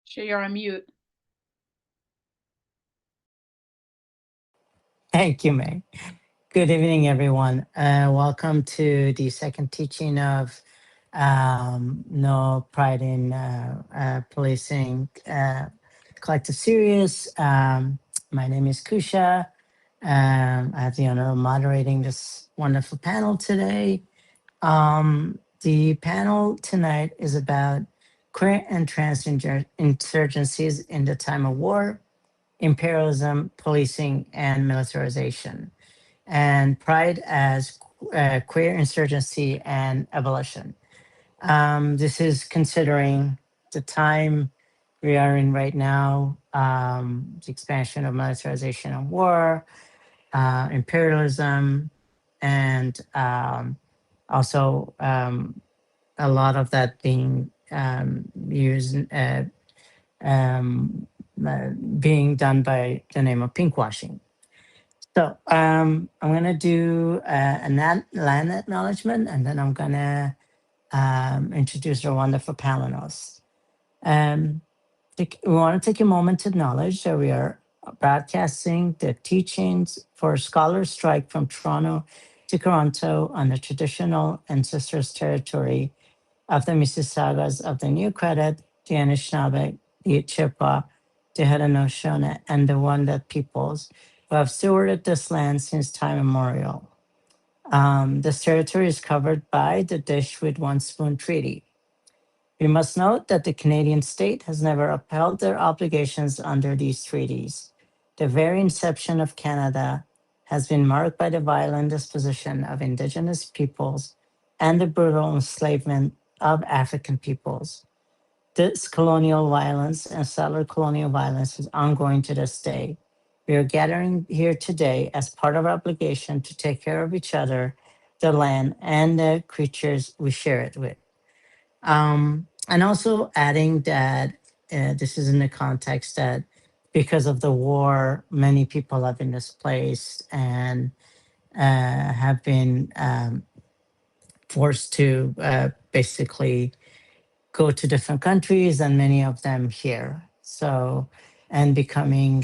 Sure, you're on mute. Thank you, May. Good evening, everyone. Welcome to the second teaching of No Pride in Policing Collective Series. My name is Kusha. I have the honor of moderating this wonderful panel today. The panel tonight is about queer and trans insurgencies in the time of war, imperialism, policing, and militarization, and pride as queer insurgency and abolition. This is considering the time we are in right now, the expansion of militarization and war, imperialism, and also a lot of that being used, being done by the name of pinkwashing. So I'm going to do a land acknowledgement, and then I'm going to introduce our wonderful panelists. We want to take a moment to acknowledge that we are broadcasting the teachings for Scholars Strike from Toronto to Toronto on the traditional ancestors territory of the Mississaugas of the New Credit, the Anishinaabe, the Chippewa, the Haudenosaunee, and the Wendat peoples who have stewarded this land since time immemorial. This territory is covered by the Dish with One Spoon Treaty. We must note that the Canadian state has never upheld their obligations under these treaties. The very inception of Canada has been marked by the violent disposition of Indigenous peoples and the brutal enslavement of African peoples. This colonial violence and settler colonial violence is ongoing to this day. We are gathering here today as part of our obligation to take care of each other, the land, and the creatures we share it with. And also adding that this is in the context that because of the war, many people have been displaced and have been forced to basically go to different countries, and many of them here. So, and becoming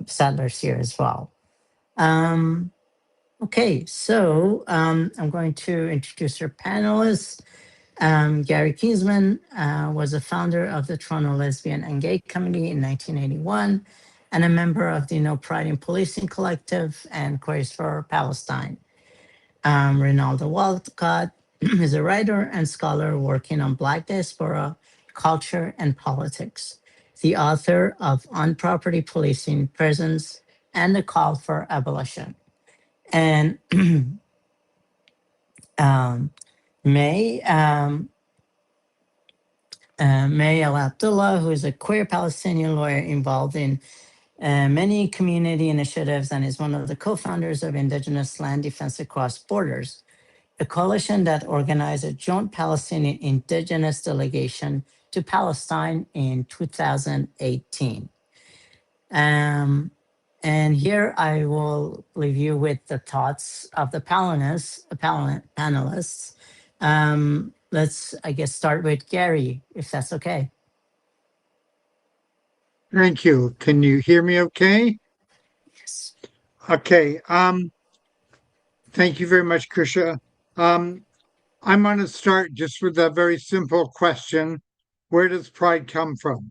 settlers here as well. Okay, so I'm going to introduce our panelists. Gary Kinsman was a founder of the Toronto Lesbian and Gay Committee in 1981 and a member of the No Pride in Policing Collective and Queers for Palestine. Rinaldo Wallcot is a writer and scholar working on Black diaspora, culture, and politics. The author of On Property Policing, Prisons, and the Call for Abolition. And May El Abdullah, who is a queer Palestinian lawyer involved in many community initiatives and is one of the co-founders of Indigenous Land Defense Across Borders, a coalition that organized a joint Palestinian Indigenous delegation to Palestine in 2018. And here I will leave you with the thoughts of the panelists. Let's, I guess, start with Gary, if that's okay. Thank you. Can you hear me okay? Yes. Okay. Thank you very much, Kusha. I'm going to start just with a very simple question. Where does pride come from?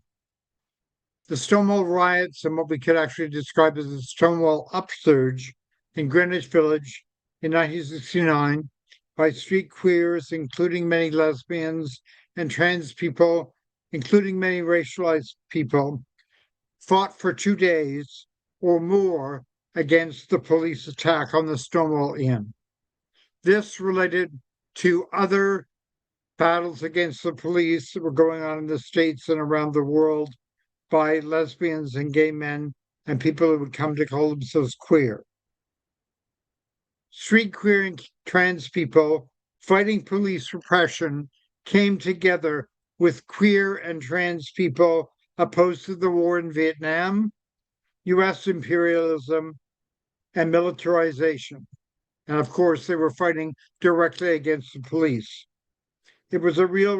The Stonewall riots and what we could actually describe as the Stonewall upsurge in Greenwich Village in 1969 by street queers, including many lesbians and trans people, including many racialized people, fought for 2 days or more against the police attack on the Stonewall Inn. This related to other battles against the police that were going on in the States and around the world by lesbians and gay men and people who would come to call themselves queer. Street queer and trans people fighting police repression came together with queer and trans people opposed to the war in Vietnam, US imperialism, and militarization. And of course, they were fighting directly against the police. It was a real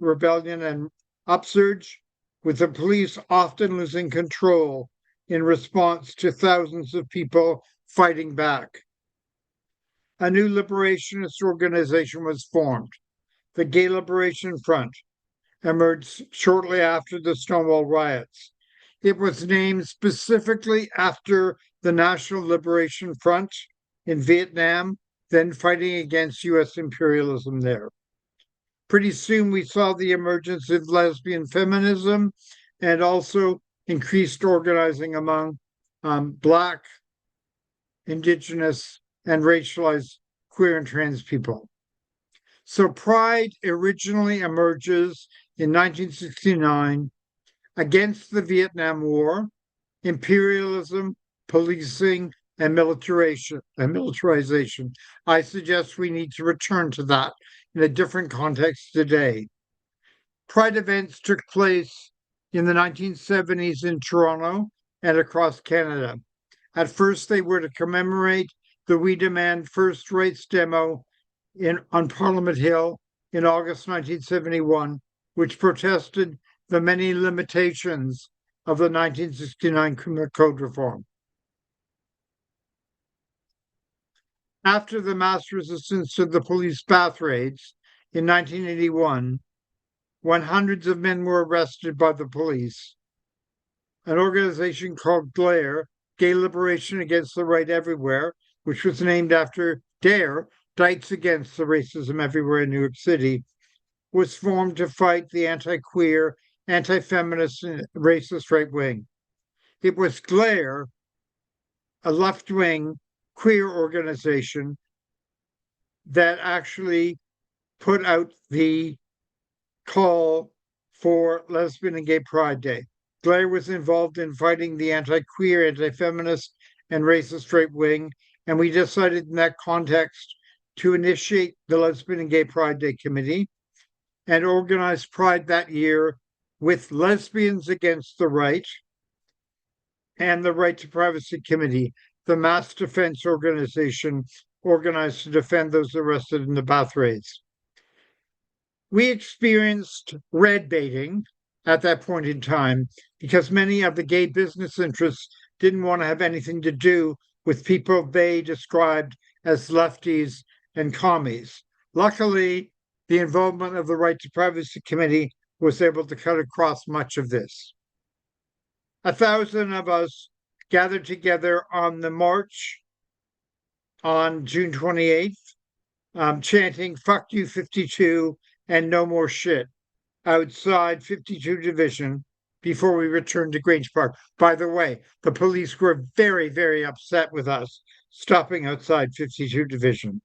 rebellion and upsurge, with the police often losing control in response to thousands of people fighting back. A new liberationist organization was formed. The Gay Liberation Front emerged shortly after the Stonewall riots. It was named specifically after the National Liberation Front in Vietnam, then fighting against US imperialism there. Pretty soon we saw the emergence of lesbian feminism and also increased organizing among Black, Indigenous, and racialized queer and trans people. So Pride originally emerges in 1969 against the Vietnam War, imperialism, policing, and militarization. I suggest we need to return to that in a different context today. Pride events took place in the 1970s in Toronto and across Canada. At first, they were to commemorate the We Demand First Rights demo on Parliament Hill in August 1971, which protested the many limitations of the 1969 Criminal Code reform. After the mass resistance to the police bath raids in 1981, when hundreds of men were arrested by the police, an organization called GLARE, Gay Liberation Against the Right Everywhere, which was named after DARE, Dites Against the Racism Everywhere in New York City, was formed to fight the anti-queer, anti-feminist, and racist right wing. It was GLARE, a left-wing queer organization, that actually put out the call for Lesbian and Gay Pride Day. GLARE was involved in fighting the anti-queer, anti-feminist, and racist right wing, and we decided in that context to initiate the Lesbian and Gay Pride Day Committee and organize Pride that year with Lesbians Against the Right and the Right to Privacy Committee, the mass defense organization organized to defend those arrested in the bath raids. We experienced red baiting at that point in time because many of the gay business interests didn't want to have anything to do with people they described as lefties and commies. Luckily, the involvement of the Right to Privacy Committee was able to cut across much of this. 1,000 of us gathered together on the march on June 28th, chanting "Fuck you 52" and "No more shit" outside 52 Division before we returned to Grange Park. By the way, the police were very, very upset with us stopping outside 52 Division.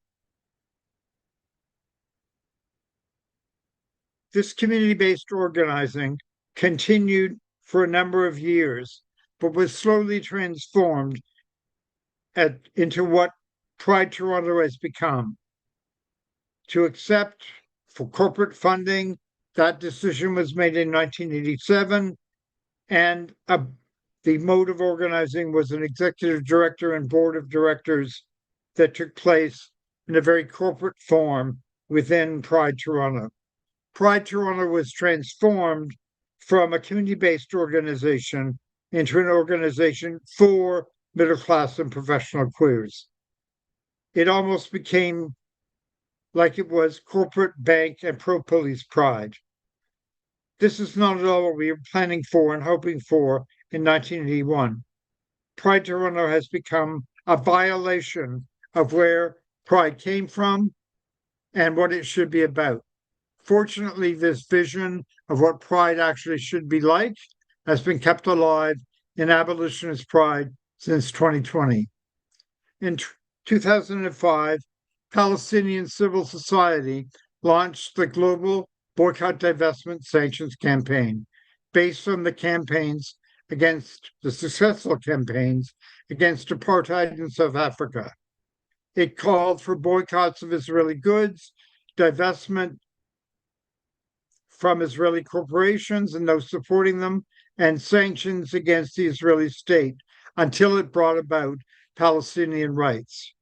This community-based organizing continued for a number of years, but was slowly transformed into what Pride Toronto has become. To accept for corporate funding, that decision was made in 1987, and the mode of organizing was an executive director and board of directors that took place in a very corporate form within Pride Toronto. Pride Toronto was transformed from a community-based organization into an organization for middle-class and professional queers. It almost became like it was corporate, bank, and pro-police pride. This is not at all what we were planning for and hoping for in 1981. Pride Toronto has become a violation of where Pride came from and what it should be about. Fortunately, this vision of what Pride actually should be like has been kept alive in Abolitionist Pride since 2020. In 2005, Palestinian civil society launched the global Boycott, Divestment, Sanctions campaign, based on the successful campaigns against apartheid in South Africa. It called for boycotts of Israeli goods, divestment from Israeli corporations and those supporting them, and sanctions against the Israeli state until it brought about Palestinian rights.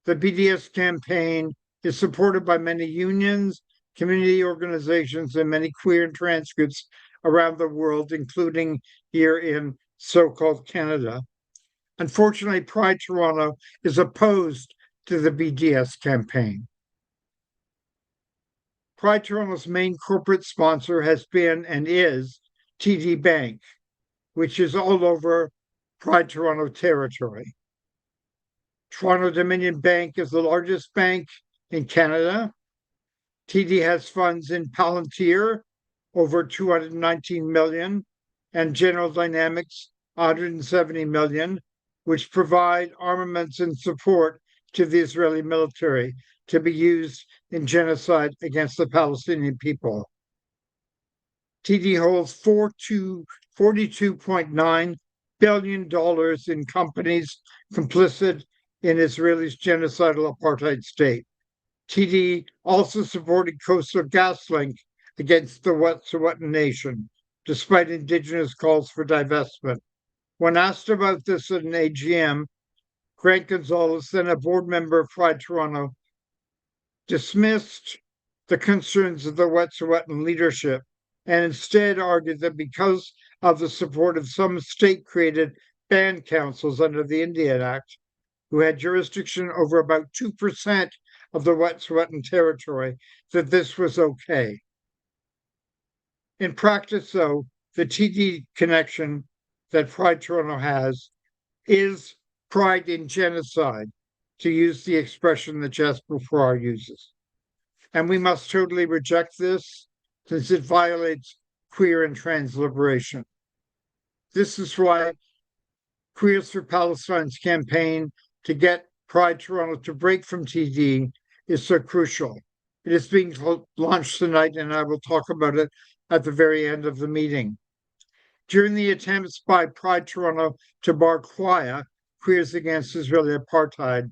The BDS campaign is supported by many unions, community organizations, and many queer and trans groups around the world, including here in so-called Canada. Unfortunately, Pride Toronto is opposed to the BDS campaign. Pride Toronto's main corporate sponsor has been and is TD Bank, which is all over Pride Toronto territory. Toronto Dominion Bank is the largest bank in Canada. TD has funds in Palantir, over 219 million, and General Dynamics, 170 million, which provide armaments and support to the Israeli military to be used in genocide against the Palestinian people. TD holds $42.9 billion in companies complicit in Israel's genocidal apartheid state. TD also supported Coastal GasLink against the Wet'suwet'en Nation, despite Indigenous calls for divestment. When asked about this at an AGM, Grant Gonzalez, then a board member of Pride Toronto, dismissed the concerns of the Wet'suwet'en leadership and instead argued that because of the support of some state-created band councils under the Indian Act, who had jurisdiction over about 2% of the Wet'suwet'en territory, that this was okay. In practice, though, the TD connection that Pride Toronto has is pride in genocide, to use the expression that Jasper Farrar uses. And we must totally reject this, since it violates queer and trans liberation. This is why Queers for Palestine's campaign to get Pride Toronto to break from TD is so crucial. It is being launched tonight, and I will talk about it at the very end of the meeting. During the attempts by Pride Toronto to bar QAIA, Queers Against Israeli Apartheid,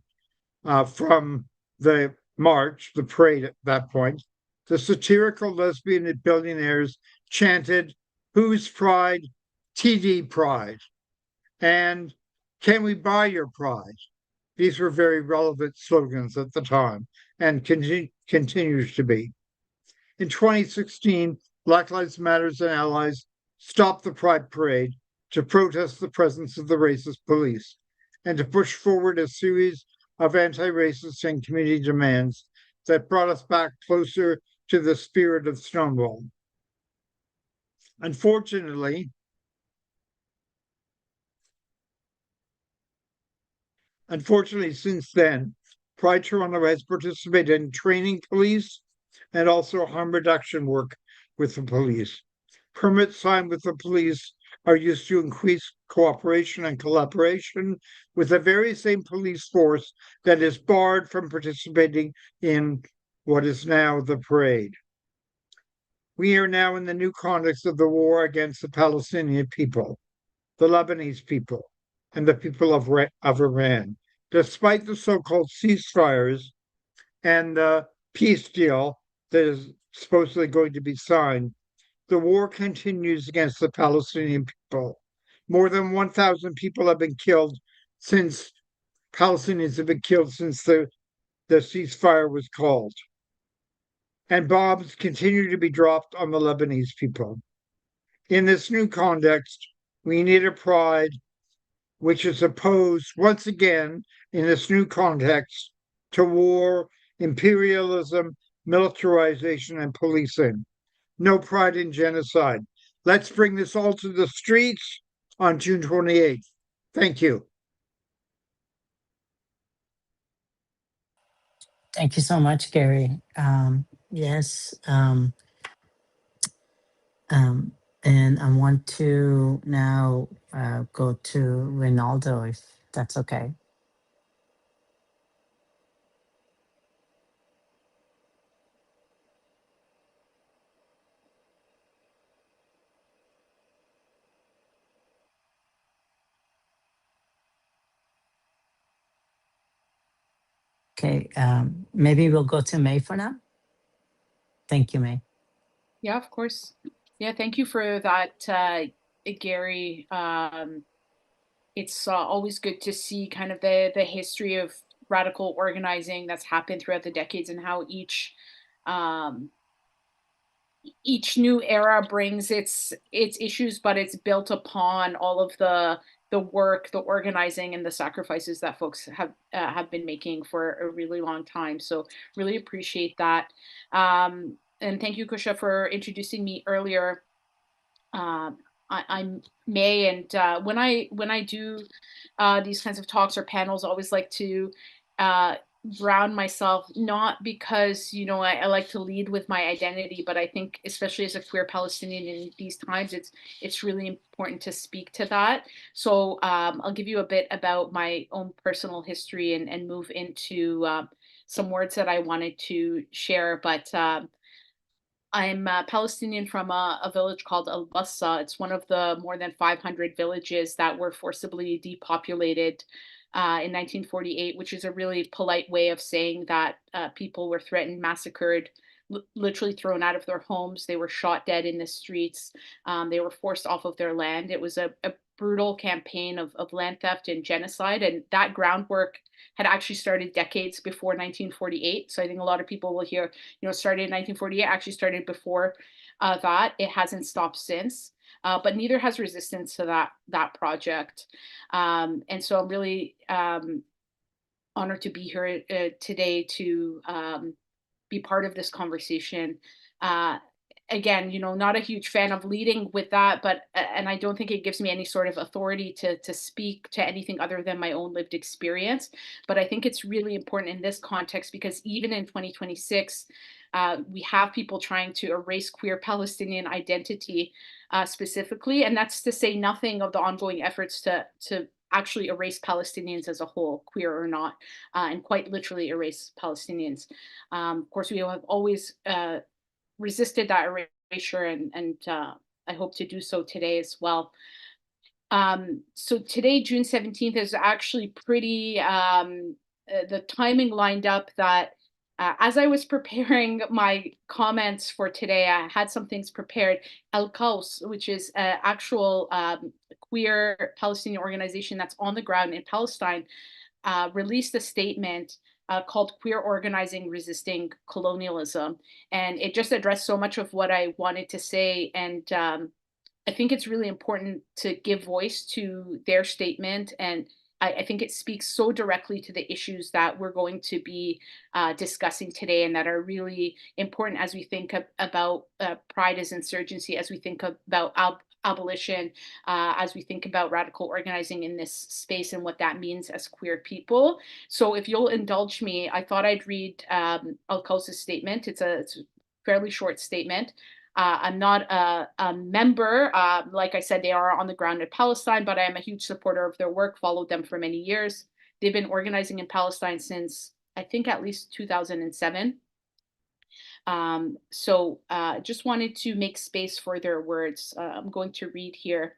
from the march, the parade at that point, the satirical lesbian billionaires chanted, "Whose pride? TD pride." And "Can we buy your pride?" These were very relevant slogans at the time and continues to be. In 2016, Black Lives Matters and allies stopped the Pride Parade to protest the presence of the racist police and to push forward a series of anti-racist and community demands that brought us back closer to the spirit of Stonewall. Unfortunately, since then, Pride Toronto has participated in training police and also harm reduction work with the police. Permits signed with the police are used to increase cooperation and collaboration with the very same police force that is barred from participating in what is now the parade. We are now in the new context of the war against the Palestinian people, the Lebanese people, and the people of Iran. Despite the so-called ceasefires and the peace deal that is supposedly going to be signed, the war continues against the Palestinian people. More than 1,000 people have been killed since Palestinians have been killed since the ceasefire was called. And bombs continue to be dropped on the Lebanese people. In this new context, we need a pride which is opposed once again in this new context to war, imperialism, militarization, and policing. No pride in genocide. Let's bring this all to the streets on June 28th. Thank you. Thank you so much, Gary. Yes, and I want to now go to Rinaldo, if that's okay. Okay, maybe we'll go to May for now. Thank you, May. Yeah, of course. Yeah, thank you for that, Gary. It's always good to see kind of the history of radical organizing that's happened throughout the decades and how each each new era brings its issues, but it's built upon all of the work, the organizing, and the sacrifices that folks have been making for a really long time. So really appreciate that. And thank you, Kusha, for introducing me earlier. I'm May, and when I do these kinds of talks or panels, I always like to ground myself, not because I like to lead with my identity, but I think especially as a queer Palestinian in these times, it's really important to speak to that. So I'll give you a bit about my own personal history and move into some words that I wanted to share, but. I'm Palestinian from a village called Al Bassa. It's one of the more than 500 villages that were forcibly depopulated in 1948, which is a really polite way of saying that people were threatened, massacred, literally thrown out of their homes. They were shot dead in the streets. They were forced off of their land. It was a brutal campaign of land theft and genocide. And that groundwork had actually started decades before 1948. So I think a lot of people will hear, started in 1948, actually started before that. It hasn't stopped since. But neither has resistance to that project. And so I'm really honored to be here today to be part of this conversation. Again, not a huge fan of leading with that, but and I don't think it gives me any sort of authority to speak to anything other than my own lived experience. But I think it's really important in this context because even in 2026, we have people trying to erase queer Palestinian identity specifically, and that's to say nothing of the ongoing efforts to actually erase Palestinians as a whole, queer or not, and quite literally erase Palestinians. Of course, we have always resisted that erasure, and I hope to do so today as well. So today, June 17th, is actually pretty, the timing lined up that as I was preparing my comments for today, I had some things prepared. El Kaus, which is an actual queer Palestinian organization that's on the ground in Palestine, released a statement called Queer Organizing Resisting Colonialism. And it just addressed so much of what I wanted to say. And I think it's really important to give voice to their statement. And I think it speaks so directly to the issues that we're going to be discussing today and that are really important as we think about pride as insurgency, as we think about abolition, as we think about radical organizing in this space and what that means as queer people. So if you'll indulge me, I thought I'd read Al Qaus's statement. It's a fairly short statement. I'm not a member. Like I said, they are on the ground in Palestine, but I am a huge supporter of their work, followed them for many years. They've been organizing in Palestine since, I think, at least 2007. So just wanted to make space for their words. I'm going to read here.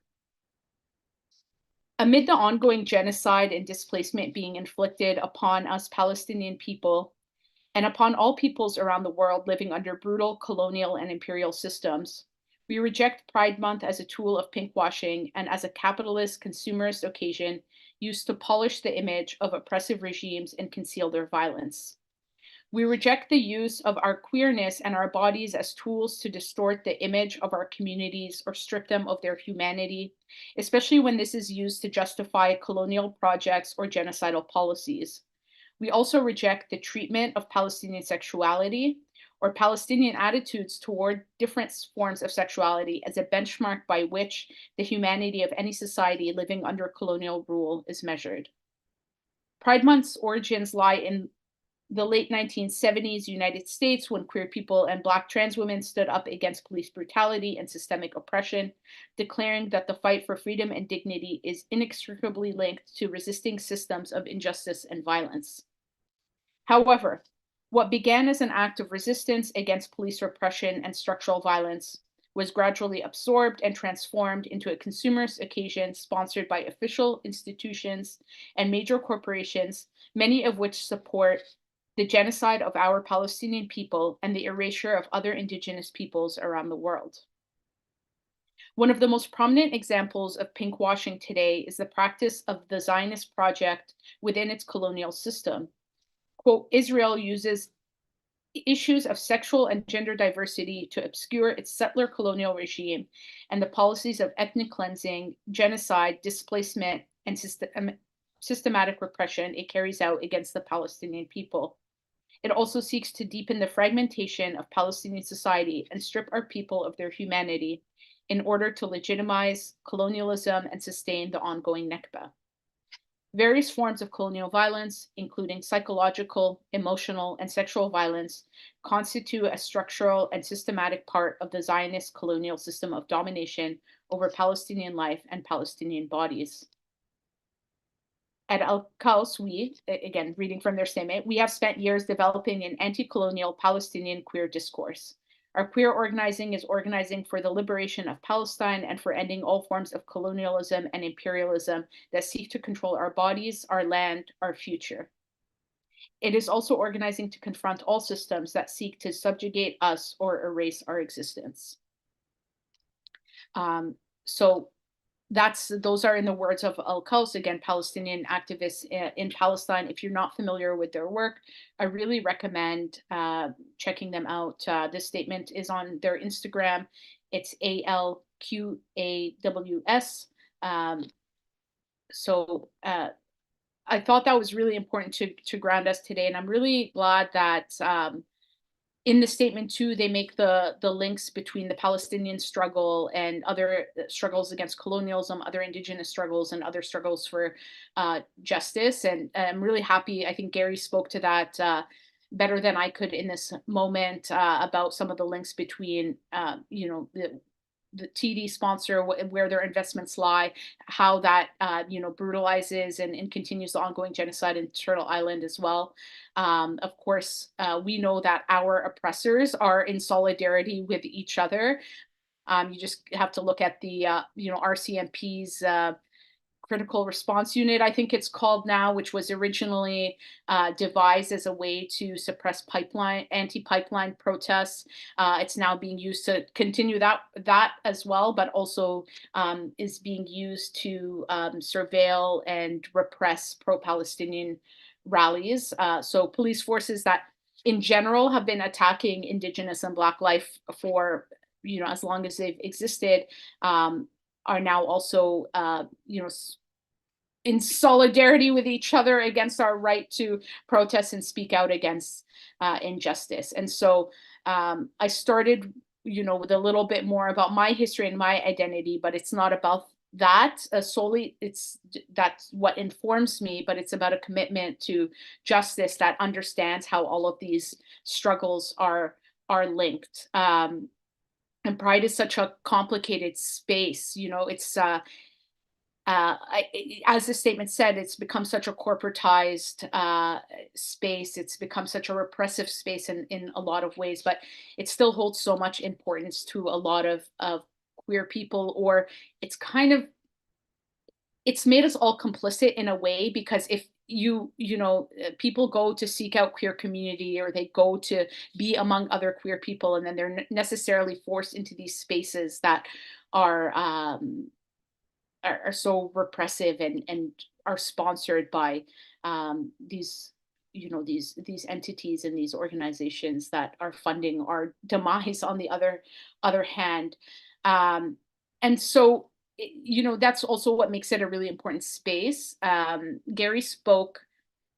Amid the ongoing genocide and displacement being inflicted upon us Palestinian people, and upon all peoples around the world living under brutal colonial and imperial systems, we reject Pride Month as a tool of pinkwashing and as a capitalist consumerist occasion used to polish the image of oppressive regimes and conceal their violence. We reject the use of our queerness and our bodies as tools to distort the image of our communities or strip them of their humanity, especially when this is used to justify colonial projects or genocidal policies. We also reject the treatment of Palestinian sexuality or Palestinian attitudes toward different forms of sexuality as a benchmark by which the humanity of any society living under colonial rule is measured. Pride Month's origins lie in the late 1970s United States when queer people and Black trans women stood up against police brutality and systemic oppression, declaring that the fight for freedom and dignity is inextricably linked to resisting systems of injustice and violence. However, what began as an act of resistance against police repression and structural violence was gradually absorbed and transformed into a consumerist occasion sponsored by official institutions and major corporations, many of which support the genocide of our Palestinian people and the erasure of other indigenous peoples around the world. One of the most prominent examples of pinkwashing today is the practice of the Zionist project within its colonial system. Quote, Israel uses issues of sexual and gender diversity to obscure its settler colonial regime and the policies of ethnic cleansing, genocide, displacement, and systematic repression it carries out against the Palestinian people. It also seeks to deepen the fragmentation of Palestinian society and strip our people of their humanity in order to legitimize colonialism and sustain the ongoing Nakba. Various forms of colonial violence, including psychological, emotional, and sexual violence, constitute a structural and systematic part of the Zionist colonial system of domination over Palestinian life and Palestinian bodies. At Al-Qaus, we, again, reading from their statement, we have spent years developing an anti-colonial Palestinian queer discourse. Our queer organizing is organizing for the liberation of Palestine and for ending all forms of colonialism and imperialism that seek to control our bodies, our land, our future. It is also organizing to confront all systems that seek to subjugate us or erase our existence. So those are in the words of Al-Qaus, again, Palestinian activists in Palestine. If you're not familiar with their work, I really recommend checking them out. This statement is on their Instagram. It's ALQAWS. So I thought that was really important to ground us today. And I'm really glad that in the statement too, they make the links between the Palestinian struggle and other struggles against colonialism, other indigenous struggles, and other struggles for justice. And I'm really happy. I think Gary spoke to that better than I could in this moment about some of the links between, the TD sponsor, where their investments lie, how that brutalizes and continues the ongoing genocide in Turtle Island as well. Of course, we know that our oppressors are in solidarity with each other. You just have to look at the RCMP's Critical Response Unit, I think it's called now, which was originally devised as a way to suppress anti-pipeline protests. It's now being used to continue that as well, but also is being used to surveil and repress pro-Palestinian rallies. So police forces that in general have been attacking Indigenous and Black life for as long as they've existed, are now also, in solidarity with each other against our right to protest and speak out against injustice. And so I started, with a little bit more about my history and my identity, but it's not about that solely. That's what informs me, but it's about a commitment to justice that understands how all of these struggles are linked. And Pride is such a complicated space. It's as the statement said, it's become such a corporatized space. It's become such a repressive space in a lot of ways, but it still holds so much importance to a lot of queer people, or it's made us all complicit in a way, because if people go to seek out queer community, or they go to be among other queer people, and then they're necessarily forced into these spaces that are so repressive and are sponsored by these entities and these organizations that are funding our demise on the other hand. And so that's also what makes it a really important space. Gary spoke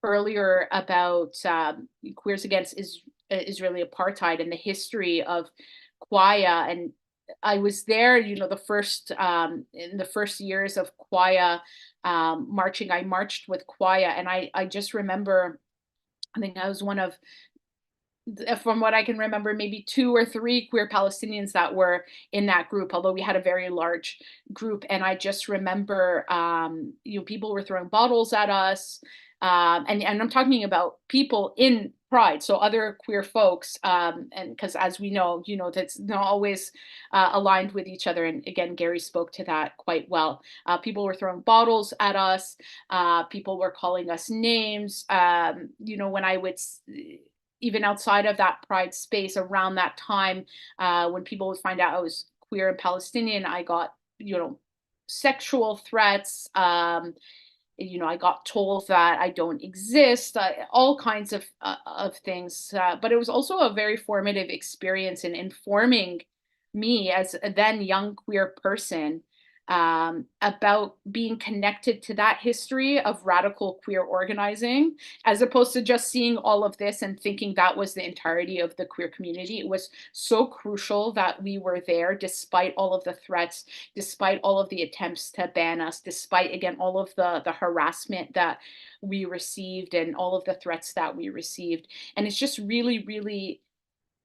earlier about queers against Israeli apartheid and the history of Kwaya. And I was there, the first in the first years of Kwaya marching. I marched with Kwaya, and I just remember, I think I was one of, from what I can remember, maybe 2 or 3 queer Palestinians that were in that group, although we had a very large group. And I just remember, people were throwing bottles at us. And I'm talking about people in Pride, so other queer folks, and because as we know, that's not always aligned with each other. And again, Gary spoke to that quite well. People were throwing bottles at us. People were calling us names. When I would, even outside of that Pride space around that time, when people would find out I was queer and Palestinian, I got, sexual threats. I got told that I don't exist, all kinds of things. But it was also a very formative experience in informing me as a then young queer person, about being connected to that history of radical queer organizing, as opposed to just seeing all of this and thinking that was the entirety of the queer community. It was so crucial that we were there despite all of the threats, despite all of the attempts to ban us, despite, again, all of the harassment that we received and all of the threats that we received. And it's just really, really,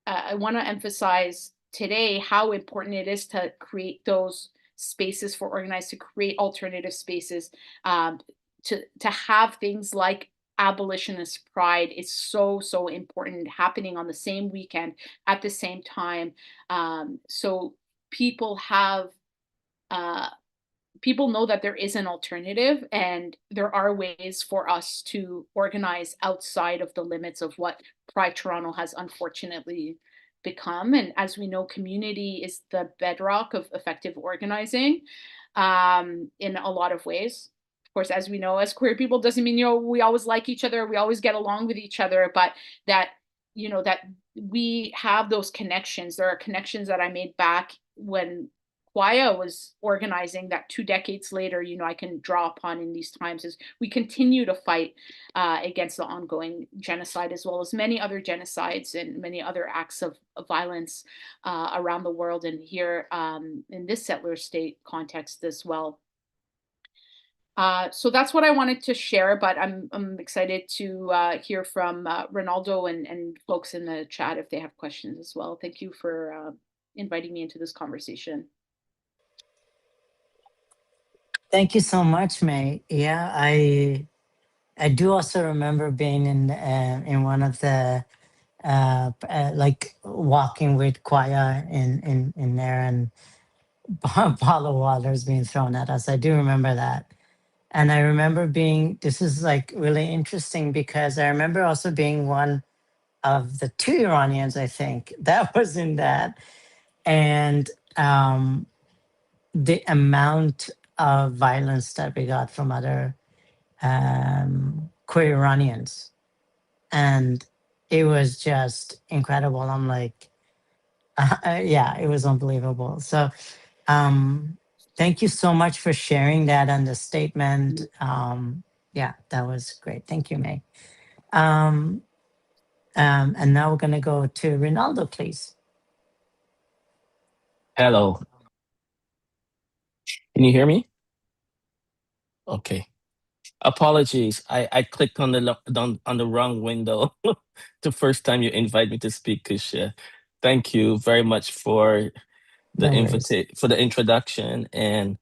I want to emphasize today how important it is to create those spaces for organized, to create alternative spaces, um, to have things like abolitionist pride is so important, happening on the same weekend at the same time. So people have uh, people know that there is an alternative, and there are ways for us to organize outside of the limits of what Pride Toronto has unfortunately become. And as we know, community is the bedrock of effective organizing, in a lot of ways. Of course, as we know, as queer people, doesn't mean we always like each other, we always get along with each other, but that that we have those connections. There are connections that I made back when Kwaya was organizing, that 2 decades later, I can draw upon in these times, as we continue to fight against the ongoing genocide, as well as many other genocides and many other acts of violence around the world, and here in this settler state context as well. So that's what I wanted to share, but I'm excited to hear from Rinaldo and folks in the chat if they have questions as well. Thank you for inviting me into this conversation. Thank you so much, May. Yeah, I do also remember being in one of the like walking with Kwaya in there, and bottle of water is being thrown at us. I do remember that. And I remember being, this is like really interesting because I remember also being one of the two Iranians, I think, that was in that. And the amount of violence that we got from other queer Iranians. And it was just incredible. I'm like, yeah, it was unbelievable. So thank you so much for sharing that and the statement. Yeah, that was great. Thank you, May. And now we're going to go to Rinaldo, please. Hello. Can you hear me? Okay. Apologies. I clicked on the wrong window the first time you invite me to speak, Kusha. Thank you very much for the No worries. for the introduction, and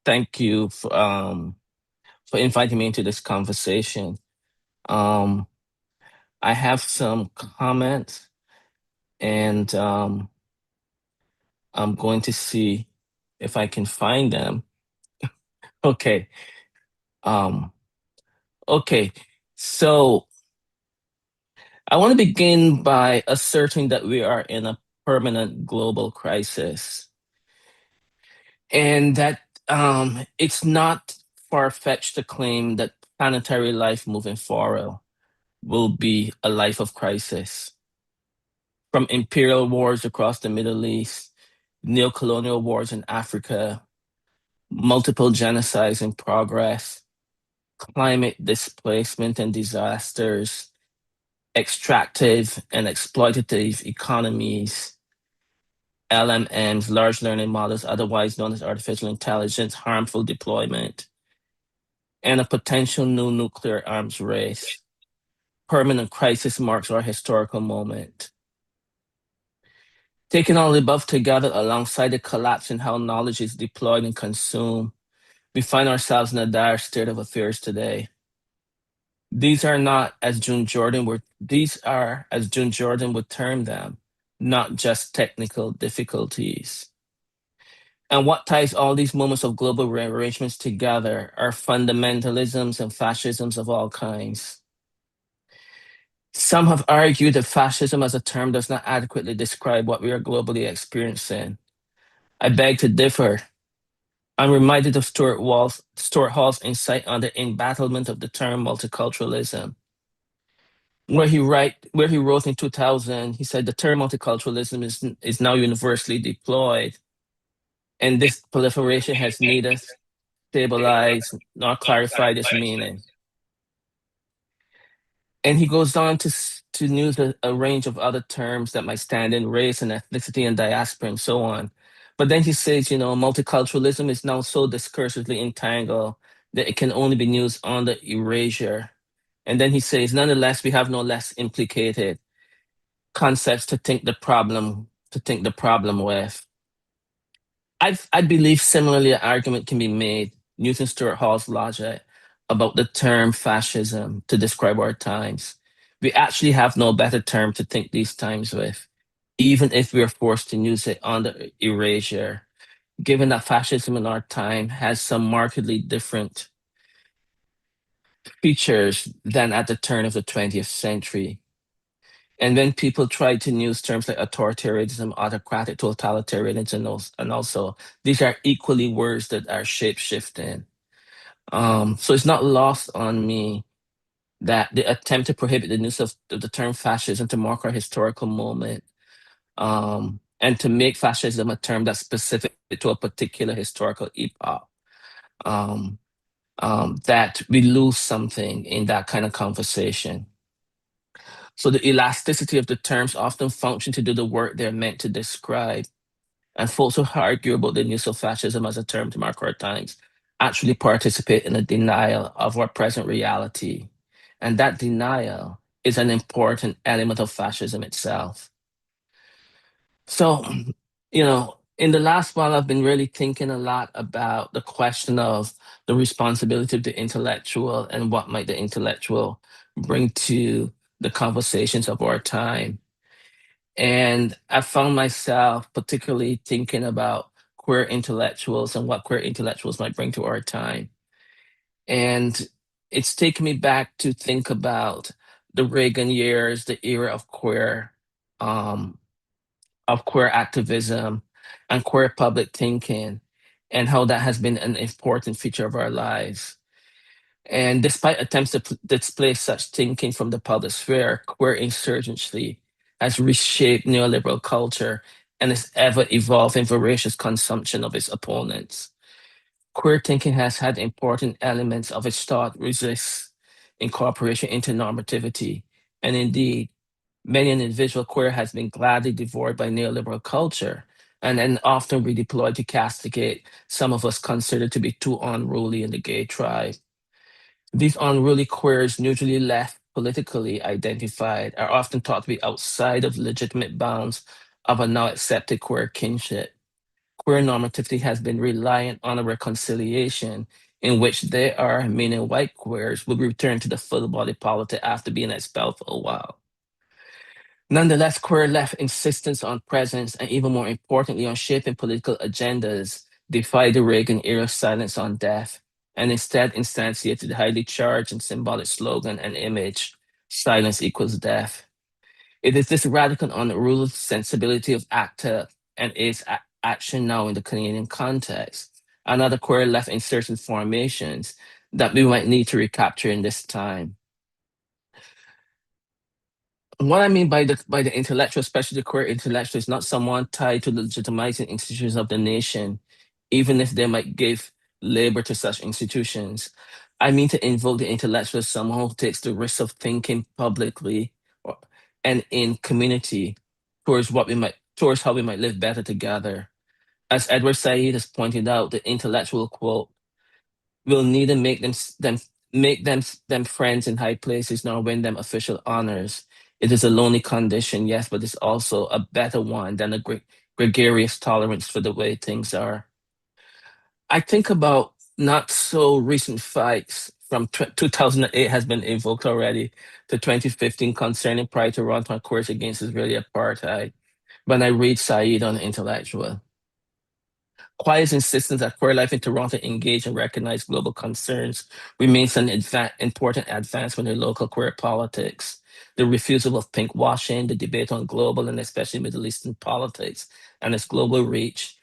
thank you for inviting me into this conversation. Um I have some comments, and I'm going to see if I can find them. Okay. Um okay. So I want to begin by asserting that we are in a permanent global crisis, and that it's not far-fetched to claim that planetary life moving forward will be a life of crisis. From imperial wars across the Middle East, neocolonial wars in Africa, multiple genocides in progress, climate displacement and disasters, extractive and exploitative economies, LMMs, large learning models, otherwise known as artificial intelligence, harmful deployment, and a potential new nuclear arms race. Permanent crisis marks our historical moment. Taking all the above together alongside the collapse in how knowledge is deployed and consumed, we find ourselves in a dire state of affairs today. These are, as June Jordan would term them, not just technical difficulties. And what ties all these moments of global rearrangements together are fundamentalisms and fascisms of all kinds. Some have argued that fascism as a term does not adequately describe what we are globally experiencing. I beg to differ. I'm reminded of Stuart Hall's insight on the embattlement of the term multiculturalism, where he wrote in 2000. He said the term multiculturalism is now universally deployed, and this proliferation has neither stabilized nor clarified its meaning. And he goes on to use a range of other terms that might stand in race and ethnicity and diaspora and so on. But then he says, multiculturalism is now so discursively entangled that it can only be used under erasure. And then he says, nonetheless, we have no less implicated concepts to think the problem with. I believe similarly an argument can be made using Stuart Hall's logic about the term fascism to describe our times. We actually have no better term to think these times with, even if we are forced to use it under erasure, given that fascism in our time has some markedly different features than at the turn of the 20th century. And when people try to use terms like authoritarianism, autocratic, totalitarianism, and also these are equally words that are shape shifting. So it's not lost on me that the attempt to prohibit the use of the term fascism to mark our historical moment, and to make fascism a term that's specific to a particular historical epoch, um, that we lose something in that kind of conversation. So the elasticity of the terms often function to do the work they're meant to describe. And folks who argue about the use of fascism as a term to mark our times actually participate in a denial of our present reality. And that denial is an important element of fascism itself. So, in the last while, I've been really thinking a lot about the question of the responsibility of the intellectual and what might the intellectual bring to the conversations of our time. And I found myself particularly thinking about queer intellectuals and what queer intellectuals might bring to our time. And it's taken me back to think about the Reagan years, the era um, of queer activism and queer public thinking, and how that has been an important feature of our lives. And despite attempts to displace such thinking from the public sphere, queer insurgency has reshaped neoliberal culture and its ever evolving voracious consumption of its opponents. Queer thinking has had important elements of its thought resist incorporation into normativity. And indeed, many an individual queer has been gladly devoured by neoliberal culture and then often redeployed to castigate some of us considered to be too unruly in the gay tribe. These unruly queers, usually left politically identified, are often thought to be outside of legitimate bounds of a now accepted queer kinship. Queer normativity has been reliant on a reconciliation in which they are, meaning white queers, will return to the full body politic after being expelled for a while. Nonetheless, queer left insistence on presence and even more importantly on shaping political agendas defied the Reagan era silence on death and instead instantiated the highly charged and symbolic slogan and image, silence equals death. It is this radical unruly sensibility of ACTA and its action now in the Canadian context, and other queer left insurgent formations that we might need to recapture in this time. What I mean by the intellectual, especially the queer intellectual, is not someone tied to the legitimizing institutions of the nation, even if they might give labor to such institutions. I mean to invoke the intellectual as someone who takes the risk of thinking publicly and in community towards how we might live better together. As Edward Said has pointed out, the intellectual quote will neither make them friends in high places nor win them official honors. It is a lonely condition, yes, but it's also a better one than a gregarious tolerance for the way things are. I think about not so recent fights from 2008 has been invoked already to 2015 concerning Pride Toronto and course against Israeli apartheid. When I read Said on the intellectual. Quiet's insistence that queer life in Toronto engage and recognize global concerns remains an important advancement in local queer politics. The refusal of pink washing, the debate on global and especially Middle Eastern politics and its global reach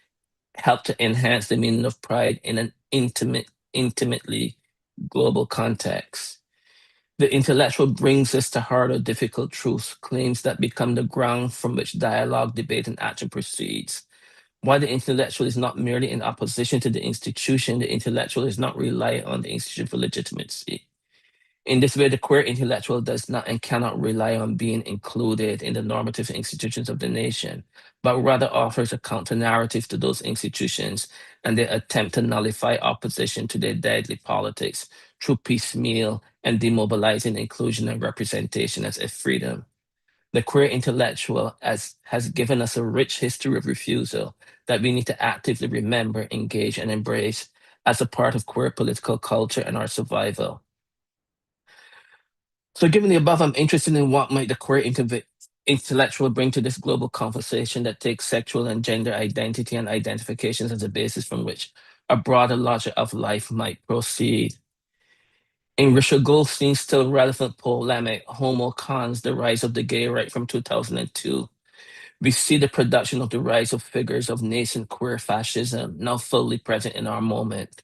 help to enhance the meaning of pride in an intimately global context. The intellectual brings us to harder, difficult truths, claims that become the ground from which dialogue, debate, and action proceeds. While the intellectual is not merely in opposition to the institution, the intellectual is not reliant on the institution for legitimacy. In this way, the queer intellectual does not and cannot rely on being included in the normative institutions of the nation, but rather offers a counter narrative to those institutions and their attempt to nullify opposition to their deadly politics through piecemeal and demobilizing inclusion and representation as a freedom. The queer intellectual has given us a rich history of refusal that we need to actively remember, engage, and embrace as a part of queer political culture and our survival. So, given the above, I'm interested in what might the queer intellectual bring to this global conversation that takes sexual and gender identity and identifications as a basis from which a broader logic of life might proceed. In Richard Goldstein's still relevant polemic, Homo Cons, The Rise of the Gay Right from 2002, we see the production of the rise of figures of nascent queer fascism now fully present in our moment.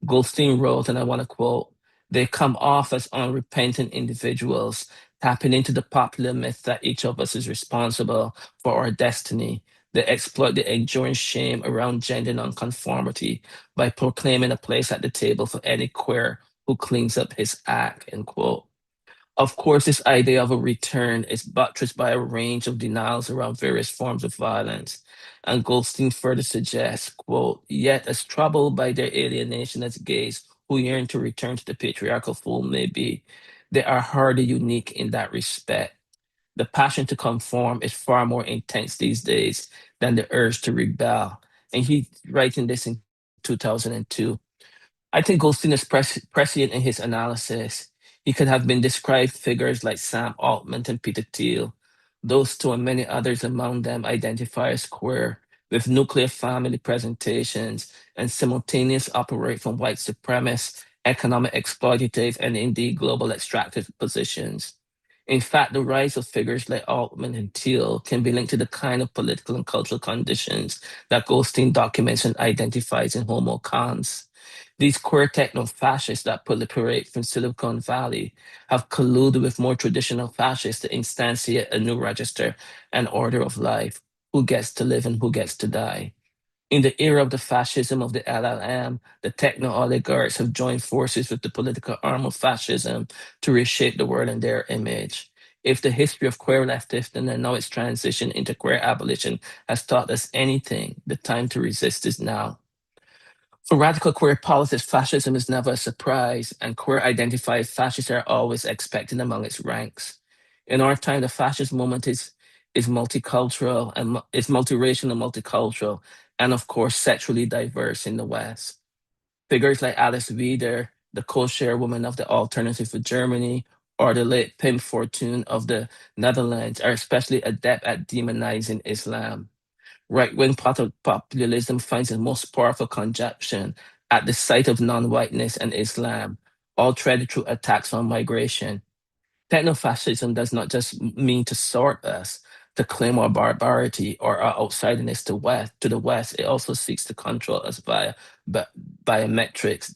Goldstein wrote, and I want to quote, "They come off as unrepentant individuals, tapping into the popular myth that each of us is responsible for our destiny. They exploit the enduring shame around gender nonconformity by proclaiming a place at the table for any queer who cleans up his act," end quote. Of course, this idea of a return is buttressed by a range of denials around various forms of violence. And Goldstein further suggests, quote, "Yet as troubled by their alienation as gays who yearn to return to the patriarchal fold may be, they are hardly unique in that respect. The passion to conform is far more intense these days than the urge to rebel." And he writing this in 2002. I think Goldstein is prescient in his analysis. He could have been described figures like Sam Altman and Peter Thiel. Those two and many others among them identify as queer, with nuclear family presentations, and simultaneously operate from white supremacist, economic exploitative, and indeed global extractive positions. In fact, the rise of figures like Altman and Thiel can be linked to the kind of political and cultural conditions that Goldstein documents and identifies in Homo Cons. These queer techno-fascists that proliferate from Silicon Valley have colluded with more traditional fascists to instantiate a new register and order of life, who gets to live and who gets to die. In the era of the fascism of the LLM, the techno-oligarchs have joined forces with the political arm of fascism to reshape the world in their image. If the history of queer leftism and now its transition into queer abolition has taught us anything, the time to resist is now. For radical queer politics, fascism is never a surprise, and queer identified fascists are always expected among its ranks. In our time, the fascist movement is multicultural and is multiracial and multicultural, and of course, sexually diverse in the West. Figures like Alice Wieder, the co-chairwoman of the Alternative for Germany, or the late Pim Fortuyn of the Netherlands are especially adept at demonizing Islam. Right-wing populism finds its most powerful conjunction at the site of non-whiteness and Islam, all threaded through attacks on migration. Techno-fascism does not just mean to sort us, to claim our barbarity or our outsiderness to the West. It also seeks to control us via biometrics,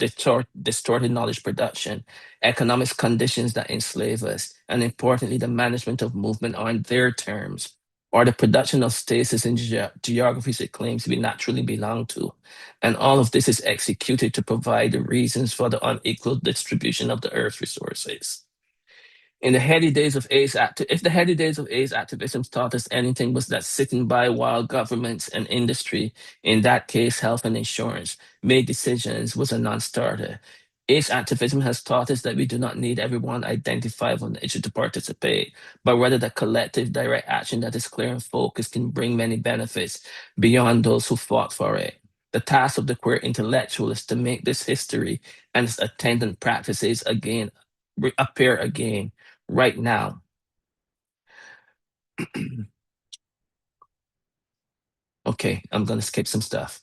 distorted knowledge production, economic conditions that enslave us, and importantly, the management of movement on their terms, or the production of status in geographies it claims we naturally belong to. And all of this is executed to provide the reasons for the unequal distribution of the Earth's resources. In the heady days of if the heady days of AIDS activism taught us anything, was that sitting by while governments and industry, in that case health and insurance, made decisions was a non-starter. AIDS activism has taught us that we do not need everyone identifiable on the issue to participate, but rather that collective direct action that is clear and focused can bring many benefits beyond those who fought for it. The task of the queer intellectual is to make this history and its attendant practices appear again right now. Okay, I'm going to skip some stuff.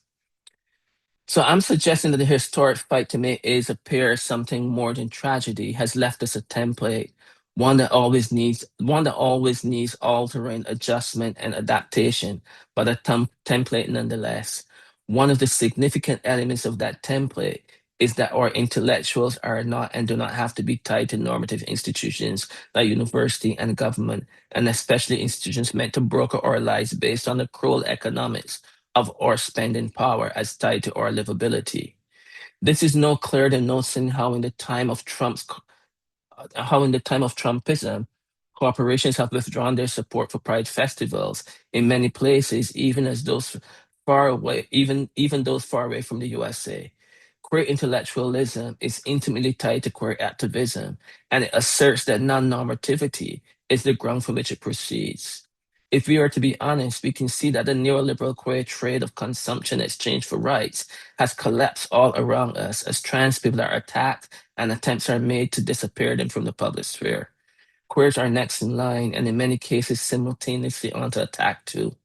So I'm suggesting that the historic fight to make AIDS appear as something more than tragedy has left us a template, one that always needs altering, adjustment, and adaptation, but a template nonetheless. One of the significant elements of that template is that our intellectuals are not and do not have to be tied to normative institutions like university and government, and especially institutions meant to broker our lives based on the cruel economics of our spending power as tied to our livability. This is no clearer than noticing how in the time of Trumpism, corporations have withdrawn their support for pride festivals in many places, even those far away from the USA. Queer intellectualism is intimately tied to queer activism, and it asserts that non-normativity is the ground from which it proceeds. If we are to be honest, we can see that the neoliberal queer trade of consumption exchange for rights has collapsed all around us as trans people are attacked and attempts are made to disappear them from the public sphere. Queers are next in line and in many cases simultaneously onto attack too.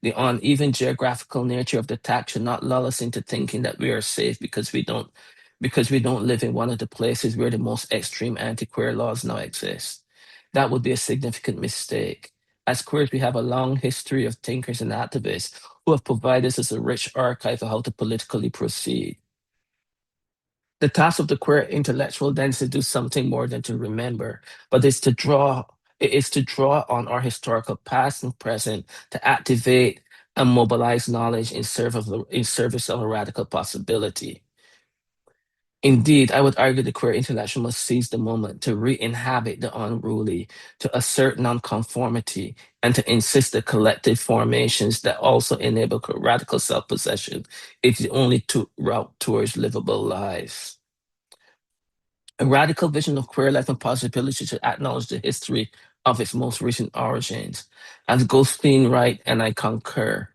The uneven geographical nature of the attack should not lull us into thinking that we are safe because we don't live in one of the places where the most extreme anti-queer laws now exist. That would be a significant mistake. As queers, we have a long history of thinkers and activists who have provided us a rich archive of how to politically proceed. The task of the queer intellectual then is to do something more than to remember, but it is to draw on our historical past and present to activate and mobilize knowledge in service of a radical possibility. Indeed, I would argue the queer intellectual must seize the moment to re-inhabit the unruly, to assert nonconformity, and to insist that collective formations that also enable radical self-possession is the only route towards livable lives. A radical vision of queer life and possibility should acknowledge the history of its most recent origins. As Goldstein write, and I concur,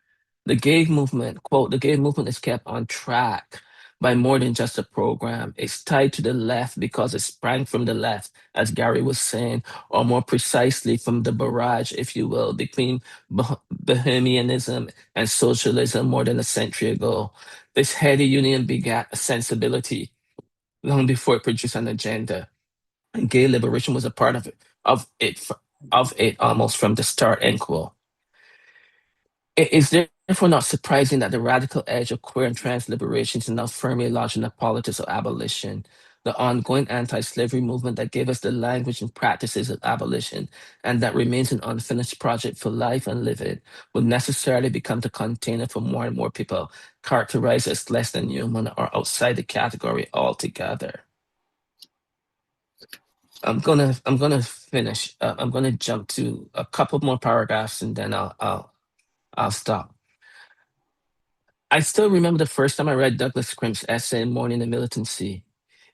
the gay movement, quote, the gay movement is kept on track by more than just a program. It's tied to the left because it sprang from the left, as Gary was saying, or more precisely from the barrage, if you will, between bohemianism and socialism more than a century ago. This heady union begat a sensibility long before it produced an agenda. And gay liberation was a part of it almost from the start, end quote. It is therefore not surprising that the radical edge of queer and trans liberation is now firmly lodged in the politics of abolition, the ongoing anti-slavery movement that gave us the language and practices of abolition, and that remains an unfinished project for life and living, will necessarily become the container for more and more people characterized as less than human or outside the category altogether. I'm gonna finish. I'm gonna jump to a couple more paragraphs and then I'll stop. I still remember the first time I read Douglas Crimp's essay Mourning the Militancy.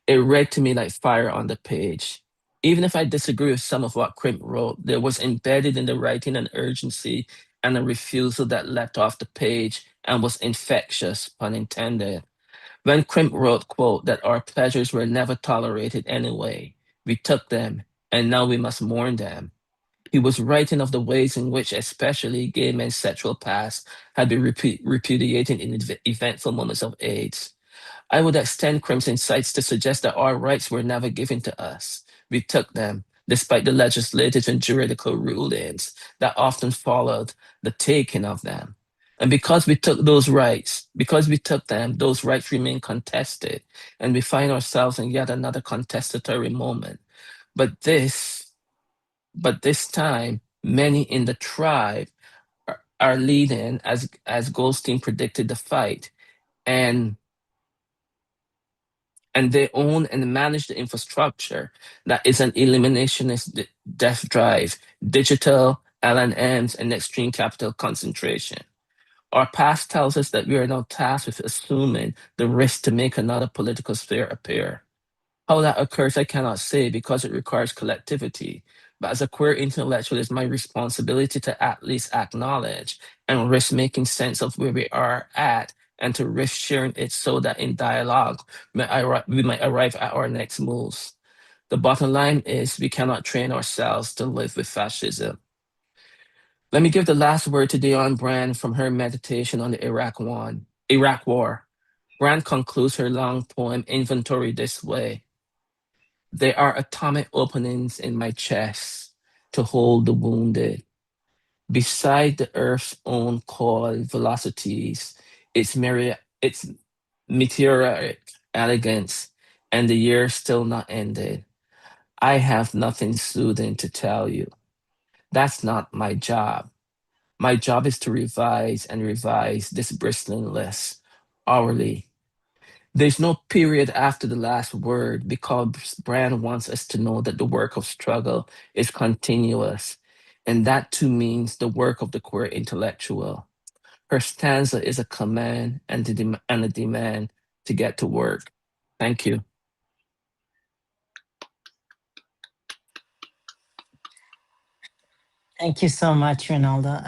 It read to me like fire on the page. Even if I disagree with some of what Crimp wrote, there was embedded in the writing an urgency and a refusal that leapt off the page and was infectious, pun intended. When Crimp wrote, quote, that our pleasures were never tolerated anyway, we took them, and now we must mourn them. He was writing of the ways in which, especially gay men's sexual past, had been repudiated in eventful moments of AIDS. I would extend Crimp's insights to suggest that our rights were never given to us. We took them, despite the legislative and juridical rulings that often followed the taking of them. And because we took them, those rights remain contested, and we find ourselves in yet another contestatory moment. But this time, many in the tribe are leading, as Goldstein predicted, the fight, and they own and manage the infrastructure that is an eliminationist death drive, digital LNMs, and extreme capital concentration. Our past tells us that we are now tasked with assuming the risk to make another political sphere appear. How that occurs, I cannot say because it requires collectivity. But as a queer intellectual, it's my responsibility to at least acknowledge and risk making sense of where we are at and to risk sharing it so that in dialogue we might arrive at our next moves. The bottom line is we cannot train ourselves to live with fascism. Let me give the last word to Dion Brand from her meditation on the Iraq War. Brand concludes her long poem inventory this way. There are atomic openings in my chest to hold the wounded. Beside the Earth's own coil velocities, its meteoric elegance, and the year's still not ended. I have nothing soothing to tell you. That's not my job. My job is to revise and revise this bristling list hourly. There's no period after the last word because Brand wants us to know that the work of struggle is continuous. And that too means the work of the queer intellectual. Her stanza is a command and a demand to get to work. Thank you. Thank you so much, Rinaldo.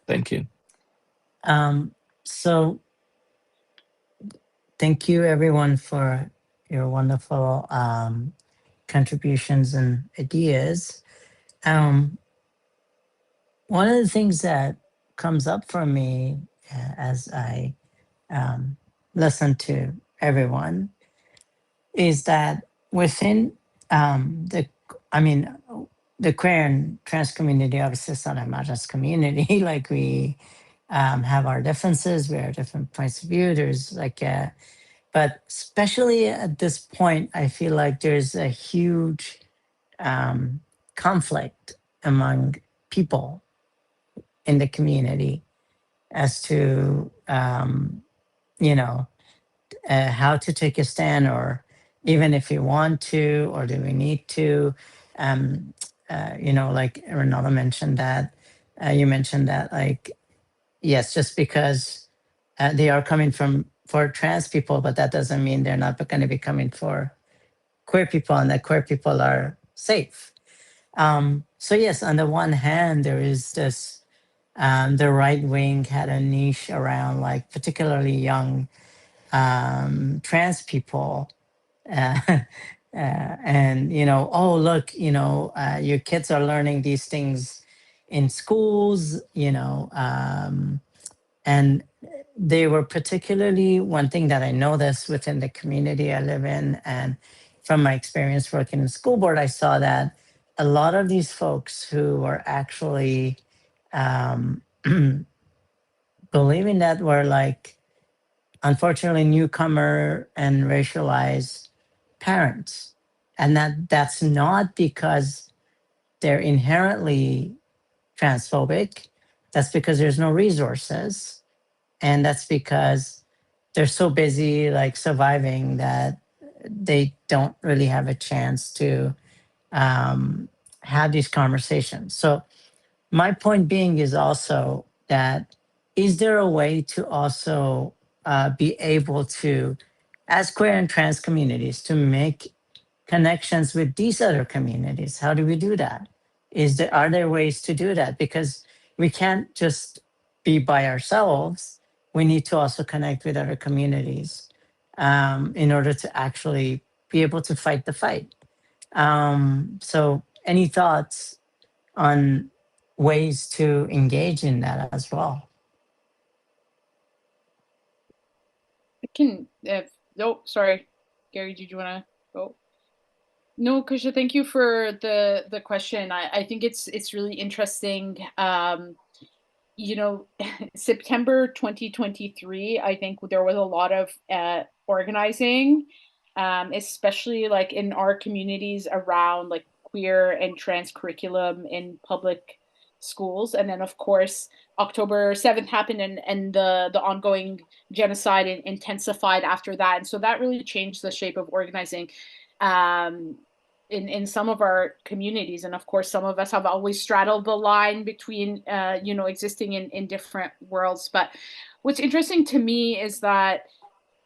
Thank you. So thank you everyone for your wonderful contributions and ideas. Um, One of the things that comes up for me as I listen to everyone is that within the, I mean, the queer and trans community, obviously, it's not a homogenous community. Like we have our differences, we have different points of view. There's like but especially at this point, I feel like there's a huge conflict among people in the community as to you know how to take a stand, or even if we want to, or do we need to. um, like Renata mentioned that, you mentioned that, like, yes, just because they are coming from for trans people, but that doesn't mean they're not going to be coming for queer people, and that queer people are safe. So yes, on the one hand, there is this, the right wing had a niche around like particularly young trans people. Uh, and, oh, look, your kids are learning these things in schools, and they were particularly one thing that I noticed within the community I live in. And from my experience working in school board, I saw that a lot of these folks who were actually um, believing that were like, unfortunately, newcomer and racialized parents. And that's not because they're inherently transphobic. That's because there's no resources. And that's because they're so busy like surviving that they don't really have a chance to um, have these conversations. So my point being is also that, is there a way to also be able to, as queer and trans communities, to make connections with these other communities? How do we do that? Are there ways to do that? Because we can't just be by ourselves. We need to also connect with other communities in order to actually be able to fight the fight. So any thoughts on ways to engage in that as well? I can. Oh, sorry, Gary. Did you want to go? No, Kusha. Thank you for the question. I think it's really interesting. September 2023. I think there was a lot of organizing, especially like in our communities around like queer and trans curriculum in public schools. And then of course October 7th happened, and the ongoing genocide intensified after that. And so that really changed the shape of organizing um, in some of our communities. And of course some of us have always straddled the line between existing in different worlds. But what's interesting to me is that,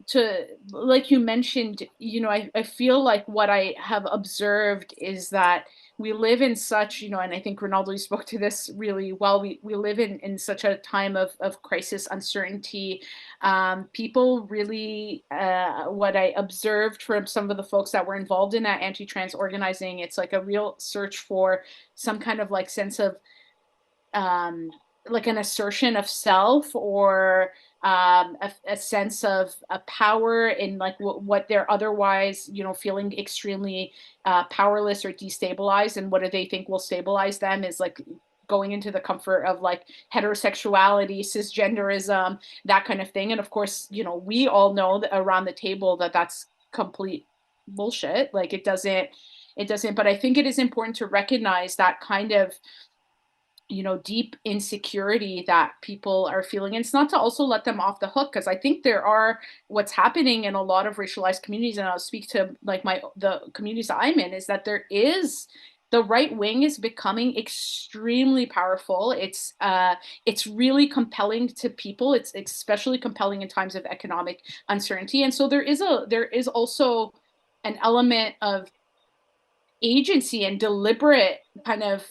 to like you mentioned, I feel like what I have observed is that we live in such, and I think Rinaldo spoke to this really well. We live in such a time of crisis, uncertainty. People really, what I observed from some of the folks that were involved in that anti-trans organizing, it's like a real search for some kind of like sense of like an assertion of self, or a sense of a power in like what they're otherwise, feeling extremely powerless or destabilized. And what do they think will stabilize them is like going into the comfort of like heterosexuality, cisgenderism, that kind of thing. And of course, you know, we all know that around the table that that's complete bullshit. Like it doesn't, but I think it is important to recognize that kind of, you know, deep insecurity that people are feeling. And it's not to also let them off the hook, because I think there are, what's happening in a lot of racialized communities, and I'll speak to like the communities that I'm in, is that there is, the right wing is becoming extremely powerful. It's really compelling to people. It's especially compelling in times of economic uncertainty. And so there is also an element of agency and deliberate kind of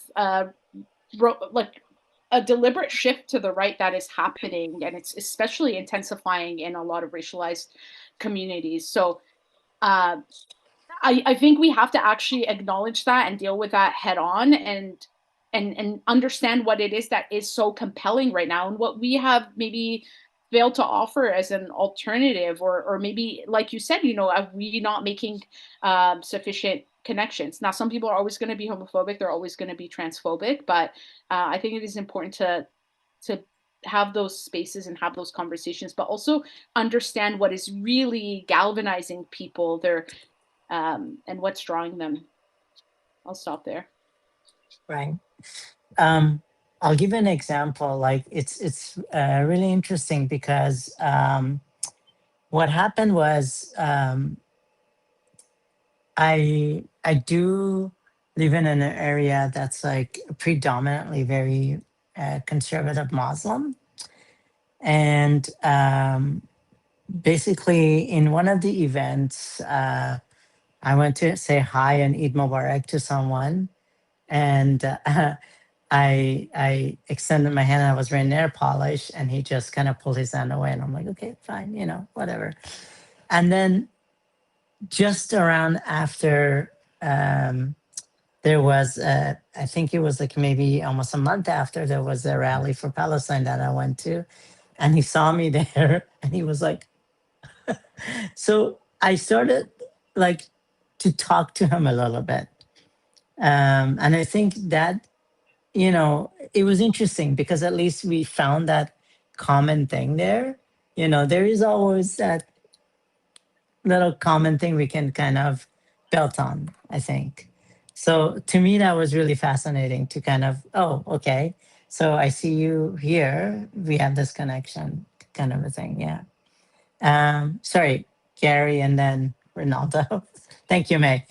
like a deliberate shift to the right that is happening, and it's especially intensifying in a lot of racialized communities. So I think we have to actually acknowledge that and deal with that head on, and understand what it is that is so compelling right now, and what we have maybe failed to offer as an alternative, or maybe, like you said, you know, are we not making sufficient connections? Now, some people are always going to be homophobic, they're always going to be transphobic, but I think it is important to have those spaces and have those conversations, but also understand what is really galvanizing people, their and what's drawing them. I'll stop there. Right. I'll give an example. Like it's really interesting because what happened was I do live in an area that's like predominantly very conservative Muslim, and basically in one of the events, I went to say hi and Eid Mubarak to someone, and I extended my hand. I was wearing nail polish, and he just kind of pulled his hand away, and I'm like, okay, fine, you know, whatever. And then just around after, there was, I think it was like maybe almost a month after, there was a rally for Palestine that I went to, and he saw me there, and he was like, so I started like to talk to him a little bit. And I think that, you know, it was interesting because at least we found that common thing there. You know, there is always that little common thing we can kind of build on, I think. So to me, that was really fascinating to kind of, oh, okay. So I see you here. We have this connection, kind of a thing. Yeah. Sorry, Gary, and then Rinaldo. Thank you, May.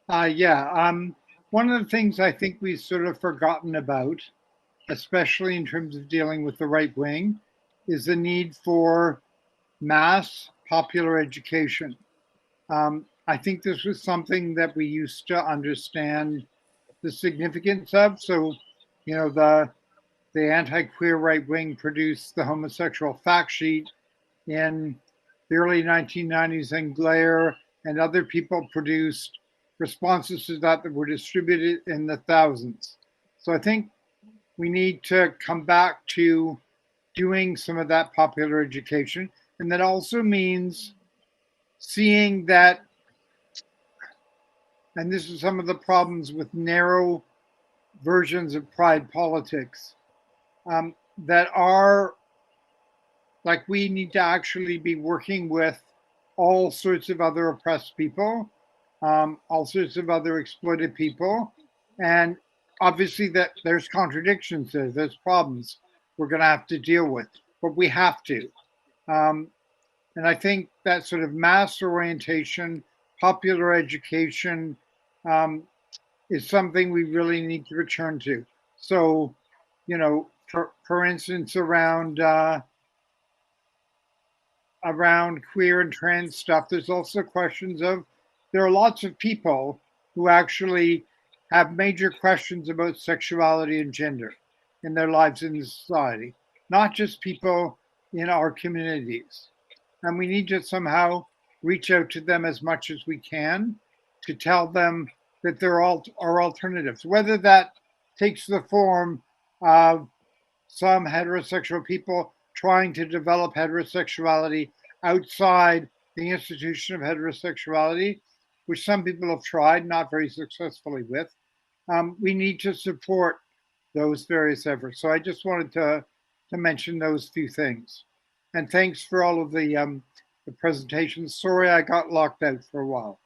One of the things I think we've sort of forgotten about, especially in terms of dealing with the right wing, is the need for mass popular education. I think this was something that we used to understand the significance of. So, you know, the anti-queer right wing produced the homosexual fact sheet in the early 1990s, and Blair and other people produced responses to that were distributed in the thousands. So I think we need to come back to doing some of that popular education. And that also means seeing that, and this is some of the problems with narrow versions of pride politics, that are like, we need to actually be working with all sorts of other oppressed people, all sorts of other exploited people. And obviously that there's contradictions there's problems we're going to have to deal with, but we have to. And I think that sort of mass orientation, popular education, is something we really need to return to. So, you know, for instance, around queer and trans stuff, there's also questions of, there are lots of people who actually have major questions about sexuality and gender in their lives in society, not just people in our communities. And we need to somehow reach out to them as much as we can to tell them that there are alternatives, whether that takes the form of some heterosexual people trying to develop heterosexuality outside the institution of heterosexuality, which some people have tried, not very successfully with, we need to support those various efforts. So I just wanted to mention those few things. And thanks for all of the presentations. Sorry I got locked out for a while.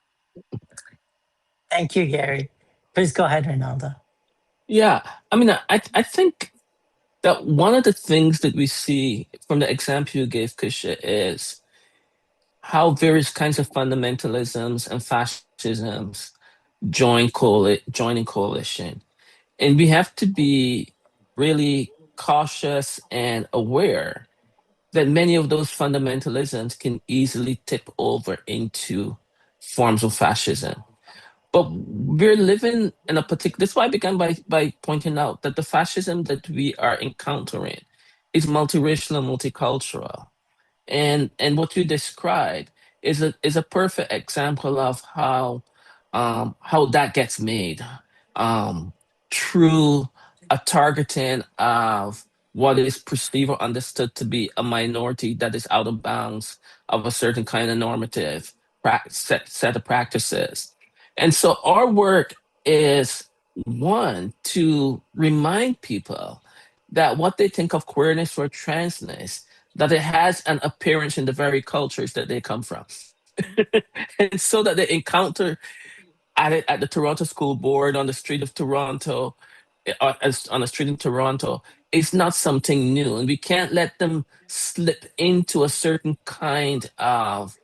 Thank you, Gary. Please go ahead, Rinaldo. Yeah, I mean, I think that one of the things that we see from the example you gave, Kusha, is how various kinds of fundamentalisms and fascisms join in coalition. And we have to be really cautious and aware that many of those fundamentalisms can easily tip over into forms of fascism. But we're living in a particular. That's why I began by pointing out that the fascism that we are encountering is multiracial and multicultural. And what you described is a perfect example of how that gets made um, through a targeting of what is perceived or understood to be a minority that is out of bounds of a certain kind of normative set of practices. And so our work is one to remind people that what they think of queerness or transness, that it has an appearance in the very cultures that they come from. And so that they encounter at it at the Toronto School Board on the street of Toronto, on the street in Toronto, is not something new. And we can't let them slip into a certain kind of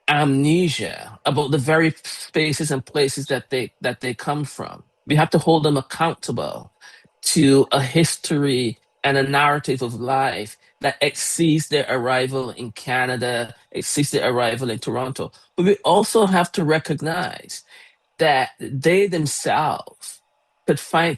amnesia about the very spaces and places that they come from. We have to hold them accountable to a history and a narrative of life that exceeds their arrival in Canada, exceeds their arrival in Toronto. But we also have to recognize that they themselves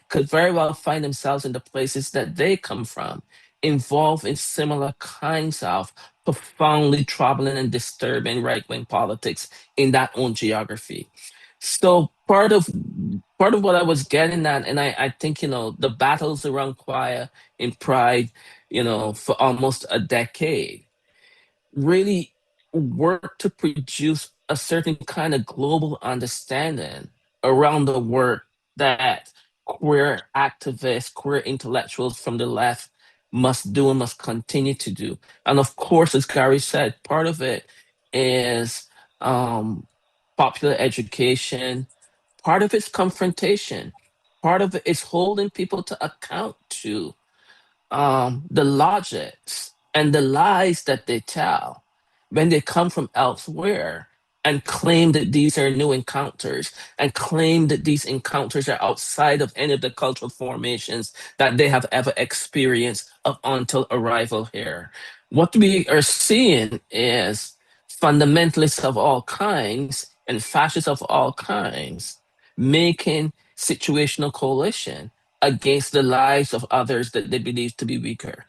could very well find themselves in the places that they come from, involved in similar kinds of profoundly troubling and disturbing right-wing politics in that own geography. So part of what I was getting at, and I think, the battles around choir in Pride, for almost a decade, really work to produce a certain kind of global understanding around the work that queer activists, queer intellectuals from the left must do and must continue to do. And of course, as Gary said, part of it is um, popular education, part of it's confrontation, part of it is holding people to account to the logics and the lies that they tell when they come from elsewhere and claim that these are new encounters and claim that these encounters are outside of any of the cultural formations that they have ever experienced up until arrival here. What we are seeing is fundamentalists of all kinds and fascists of all kinds making situational coalition against the lives of others that they believe to be weaker.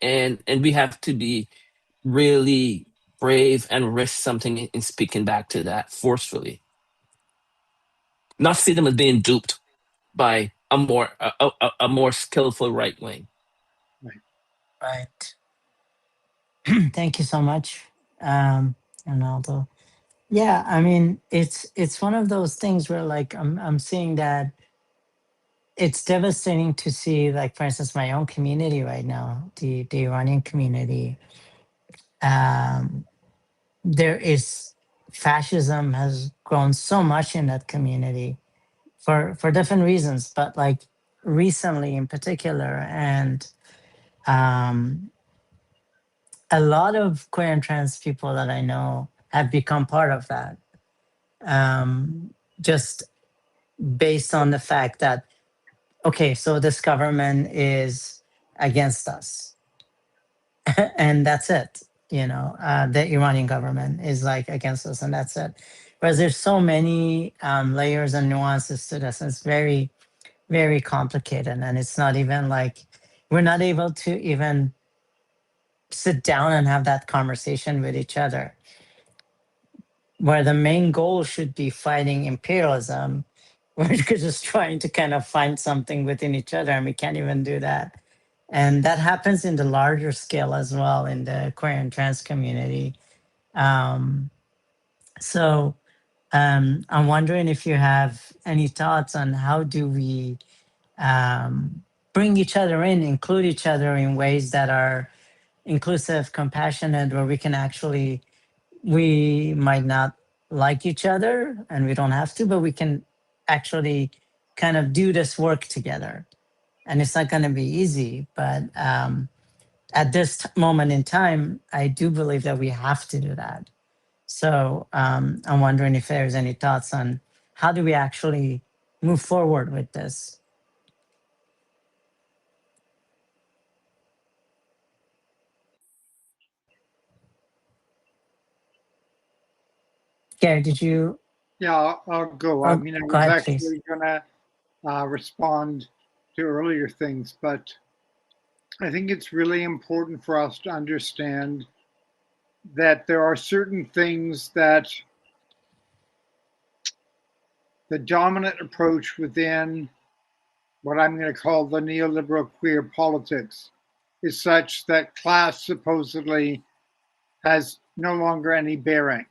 And we have to be really brave and risk something in speaking back to that forcefully. Not see them as being duped by a more skillful right wing. Right. Right. Thank you so much, Ronaldo. Yeah, I mean, it's one of those things where like I'm seeing that it's devastating to see, like, for instance, my own community right now, the Iranian community. Um, there is fascism has grown so much in that community for different reasons, but like recently in particular, and um, a lot of queer and trans people that I know have become part of that. Just based on the fact that, okay, so this government is against us, and that's it. The Iranian government is like against us, and that's it. Whereas there's so many layers and nuances to this, and it's very, very complicated, and it's not even like we're not able to even sit down and have that conversation with each other, where the main goal should be fighting imperialism. We're just trying to kind of find something within each other, and we can't even do that. And that happens in the larger scale as well in the queer and trans community. Um, so I'm wondering if you have any thoughts on how do we bring each other in, include each other in ways that are inclusive, compassionate, where we can actually, we might not like each other and we don't have to, but we can actually kind of do this work together. And it's not going to be easy, but at this moment in time, I do believe that we have to do that. So I'm wondering if there's any thoughts on how do we actually move forward with this. Gary, did you? Yeah, I'll go. I Oh, mean, I go was ahead, please. actually going to respond to earlier things, but I think it's really important for us to understand that there are certain things that the dominant approach within what I'm going to call the neoliberal queer politics is such that class supposedly has no longer any bearing.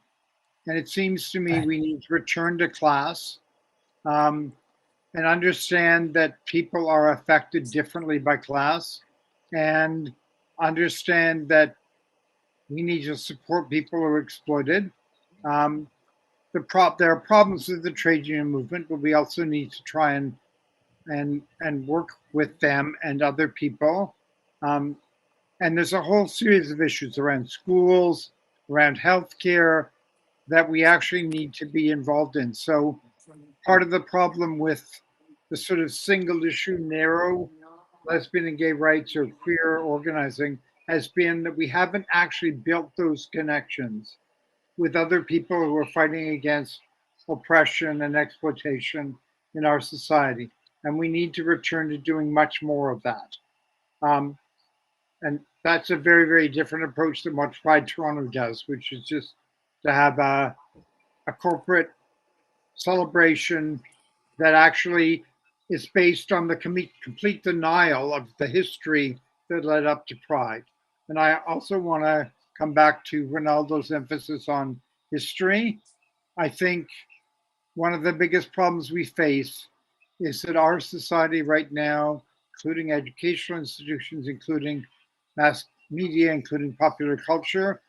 And it seems to me Right. we need to return to class and understand that people are affected differently by class and understand that we need to support people who are exploited. Um, there are problems with the trade union movement, but we also need to try and work with them and other people. Um, and there's a whole series of issues around schools, around healthcare that we actually need to be involved in. So part of the problem with the sort of single issue, narrow lesbian and gay rights or queer organizing has been that we haven't actually built those connections with other people who are fighting against oppression and exploitation in our society. And we need to return to doing much more of that. Um, and that's a very, very different approach than what Pride Toronto does, which is just to have a corporate celebration that actually is based on the complete denial of the history that led up to Pride. And I also want to come back to Rinaldo's emphasis on history. I think one of the biggest problems we face is that our society right now, including educational institutions, including mass media, including popular culture,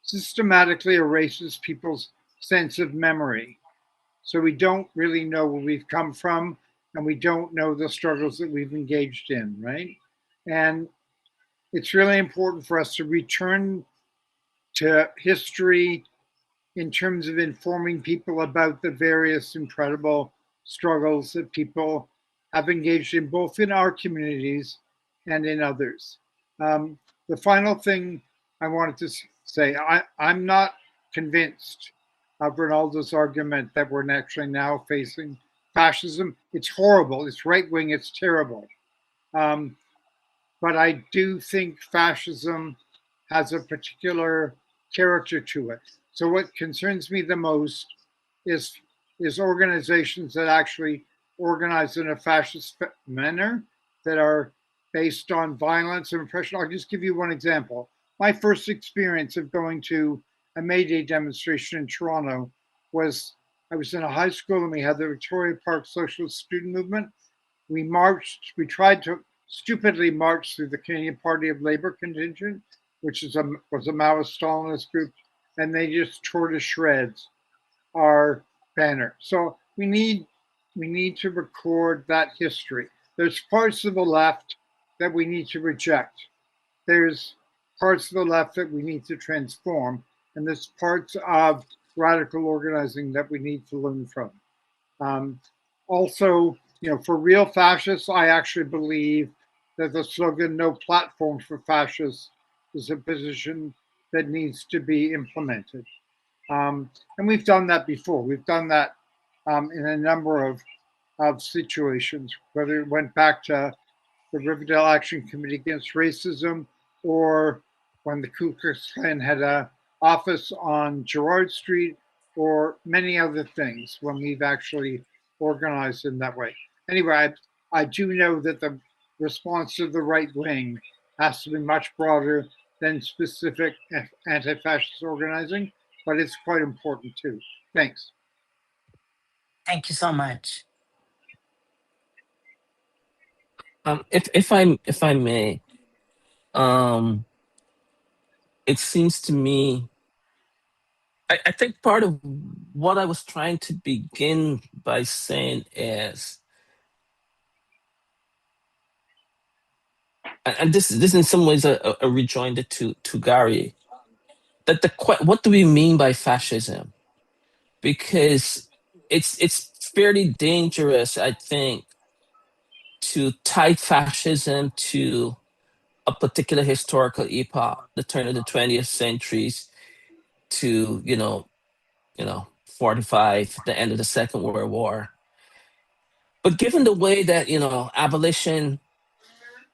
systematically erases people's sense of memory. So we don't really know where we've come from and we don't know the struggles that we've engaged in, right? And it's really important for us to return to history in terms of informing people about the various incredible struggles that people have engaged in, both in our communities and in others. The final thing I wanted to say, I'm not convinced of Rinaldo's argument that we're actually now facing fascism. It's horrible, it's right wing, it's terrible. Um, but I do think fascism has a particular character to it. So what concerns me the most is is organizations that actually organize in a fascist manner that are based on violence and repression. I'll just give you one example. My first experience of going to a May Day demonstration in Toronto was I was in a high school and we had the Victoria Park Socialist Student Movement. We marched, we tried to stupidly march through the Canadian Party of Labour contingent, which was a Maoist Stalinist group, and they just tore to shreds our banner. So we need to record that history. There's parts of the left that we need to reject. There's parts of the left that we need to transform, and there's parts of radical organizing that we need to learn from. Also, for real fascists, I actually believe that the slogan "No platform for fascists" is a position that needs to be implemented. And we've done that before. We've done that in a number of situations, whether it went back to the Riverdale Action Committee Against Racism or when the Ku Klux Klan had an office on Gerrard Street or many other things when we've actually organized in that way. Anyway, I do know that the response to the right wing has to be much broader than specific anti-fascist organizing. but it's quite important too. Thanks. Thank you so much. If I may, um, it seems to me, I think part of what I was trying to begin by saying is, and this in some ways a rejoinder to Gary, that what do we mean by fascism? Because it's fairly dangerous, I think, to tie fascism to a particular historical epoch, the turn of the 20th centuries to 45, the end of the Second World War. But given the way that abolition,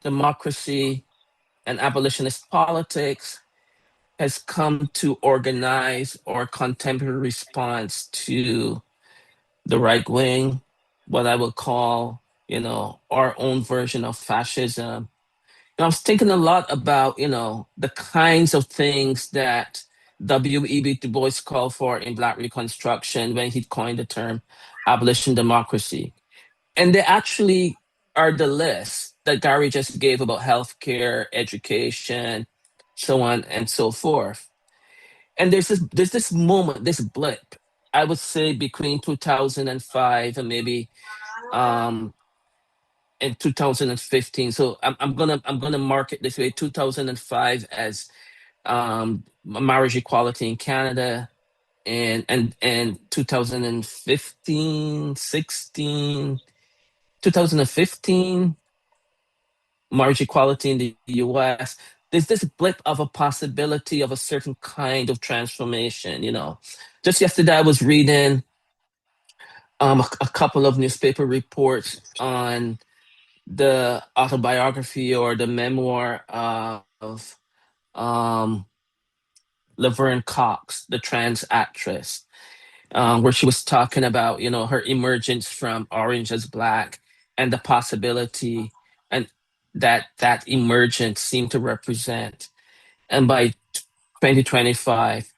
democracy, and abolitionist politics has come to organize our contemporary response to the right wing, what I would call, our own version of fascism. I was thinking a lot about, the kinds of things that W.E.B. Du Bois called for in Black Reconstruction when he coined the term abolition democracy. And they actually are the list that Gary just gave about healthcare, education, so on and so forth. And there's this moment, this blip, I would say between 2005 and maybe um in 2015. So I'm gonna mark it this way: 2005 as marriage equality in Canada, and 2015, 16, 2015 marriage equality in the US. There's this blip of a possibility of a certain kind of transformation. Just yesterday I was reading a couple of newspaper reports on the autobiography or the memoir of um, Laverne Cox, the trans actress, where she was talking about her emergence from Orange as Black and the possibility and that emergence seemed to represent. And by 2025,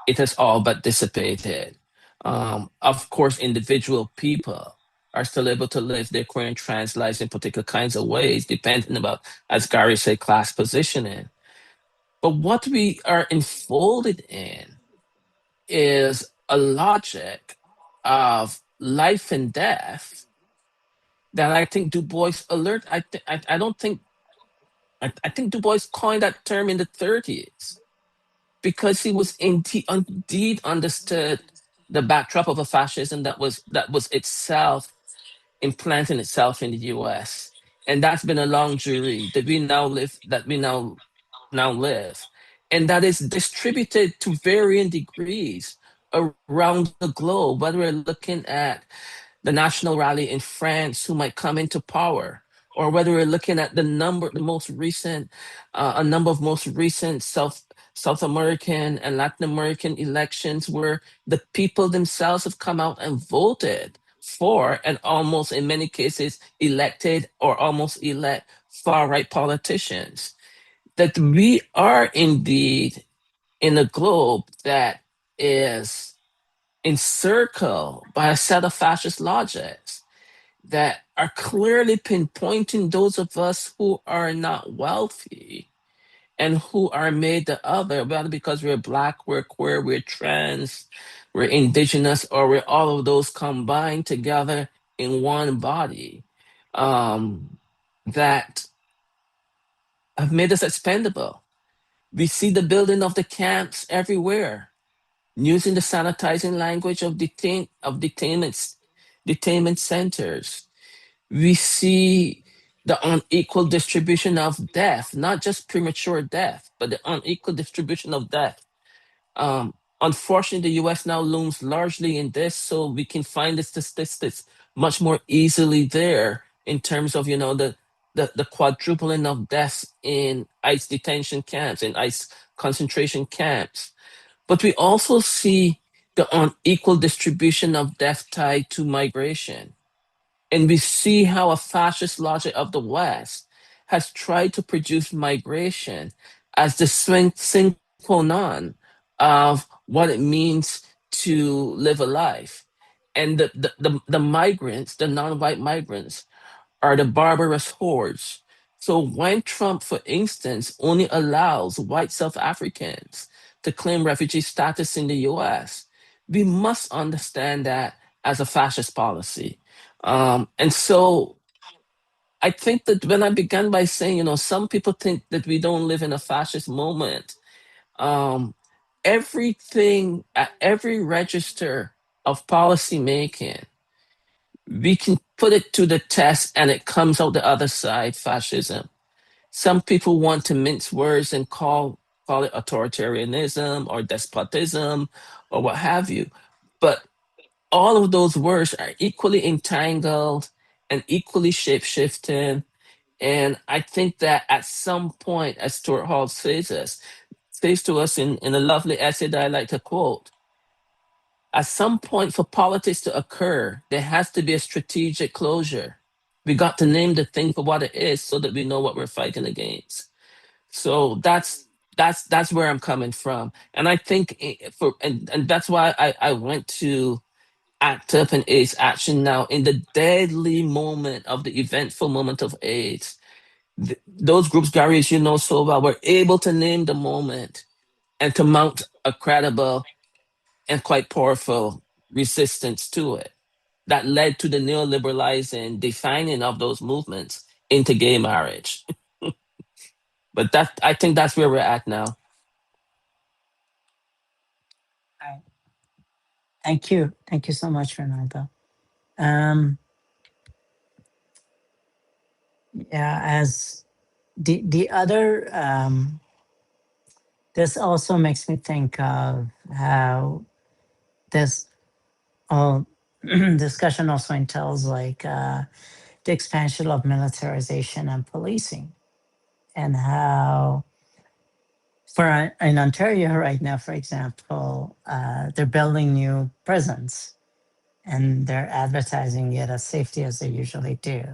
it has all but dissipated. Of course, individual people are still able to live their queer and trans lives in particular kinds of ways, depending about, as Gary said, class positioning. But what we are enfolded in is a logic of life and death that I think Du Bois alert. I don't think I think Du Bois coined that term in the 30s because he was indeed understood the backdrop of a fascism that was itself implanting itself in the U.S. And that's been a long journey that we now live, and that is distributed to varying degrees around the globe. Whether we're looking at the national rally in France, who might come into power, or whether we're looking at a number of most recent South American and Latin American elections, where the people themselves have come out and voted for, and almost in many cases elected or almost elect far right politicians. That we are indeed in a globe that is encircled by a set of fascist logics that are clearly pinpointing those of us who are not wealthy and who are made the other, whether because we're Black, we're queer, we're trans, we're indigenous, or we're all of those combined together in one body, um, that have made us expendable. We see the building of the camps everywhere, using the sanitizing language of detainment centers. We see the unequal distribution of death, not just premature death, but the unequal distribution of death. Unfortunately, the US now looms largely in this, so we can find the statistics much more easily there in terms of, the quadrupling of deaths in ICE detention camps, in ICE concentration camps. But we also see the unequal distribution of death tied to migration. And we see how a fascist logic of the West has tried to produce migration as the sine qua non of what it means to live a life. And the migrants, the non-white migrants, are the barbarous hordes. So when Trump, for instance, only allows white South Africans to claim refugee status in the US, we must understand that as a fascist policy. And so I think that when I began by saying, some people think that we don't live in a fascist moment, um, everything at every register of policy making, we can put it to the test and it comes out the other side, fascism. Some people want to mince words and call it authoritarianism or despotism or what have you. But all of those words are equally entangled and equally shape-shifting. And I think that at some point, as Stuart Hall says to us in a lovely essay that I like to quote, at some point for politics to occur, there has to be a strategic closure. We got to name the thing for what it is so that we know what we're fighting against. So that's where I'm coming from. And I think and that's why I went to ACT UP and AIDS Action Now in the deadly moment of the eventful moment of AIDS. Those groups, Gary, as you know so well, were able to name the moment and to mount a credible and quite powerful resistance to it that led to the neoliberalizing defining of those movements into gay marriage. But that I think that's where we're at now. Right. Thank you. Thank you so much, Rinaldo. Um, yeah, as the other, this also makes me think of how this all discussion also entails like the expansion of militarization and policing, and how in Ontario right now, for example, they're building new prisons and they're advertising it as safety as they usually do.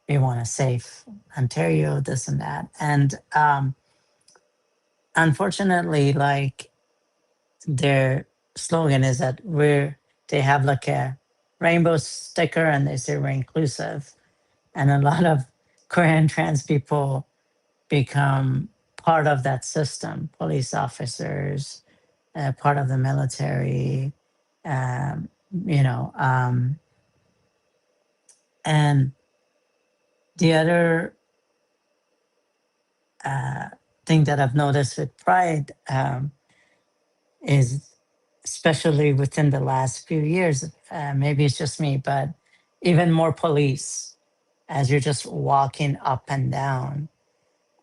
We want a safe Ontario, this and that. And unfortunately, like their slogan is that they have like a rainbow sticker and they say we're inclusive. And a lot of Korean trans people become part of that system, police officers, part of the military, um, you know. And the other uh, thing that I've noticed with Pride is, especially within the last few years, maybe it's just me, but even more police as you're just walking up and down.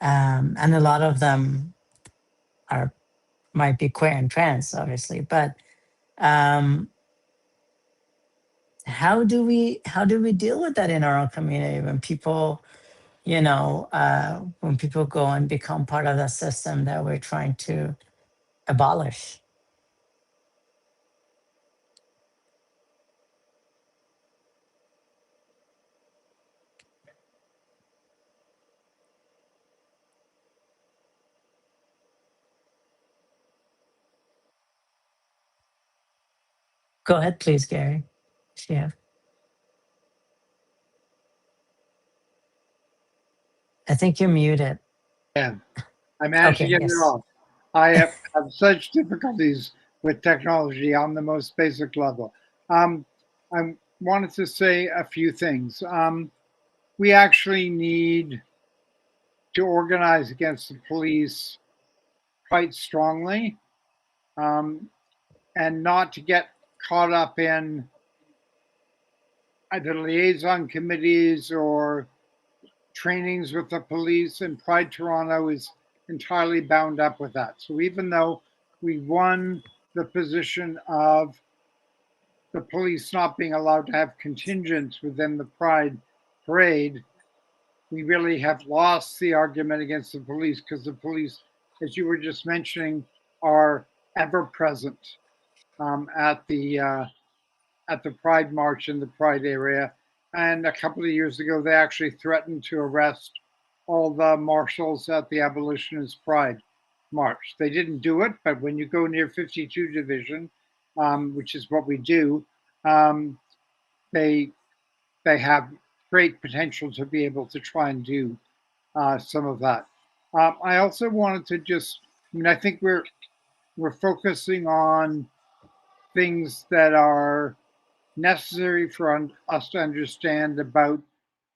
And a lot of them are might be queer and trans, obviously, but um, how do we deal with that in our own community when people, when people go and become part of the system that we're trying to abolish? Go ahead, please, Gary. Yeah, I think you're muted. Yeah, I managed to Okay, get it yes. off. I have such difficulties with technology on the most basic level. I wanted to say a few things. We actually need to organize against the police quite strongly, and not to get caught up in either liaison committees or trainings with the police. And Pride Toronto is entirely bound up with that. So even though we won the position of the police not being allowed to have contingents within the Pride parade, we really have lost the argument against the police, because the police, as you were just mentioning, are ever present at the Pride March in the Pride area. And a couple of years ago, they actually threatened to arrest all the marshals at the Abolitionist Pride. march. They didn't do it, but when you go near 52 Division, which is what we do, um, they they have great potential to be able to try and do some of that. I also wanted to just, I mean, I think we're focusing on things that are necessary for us to understand about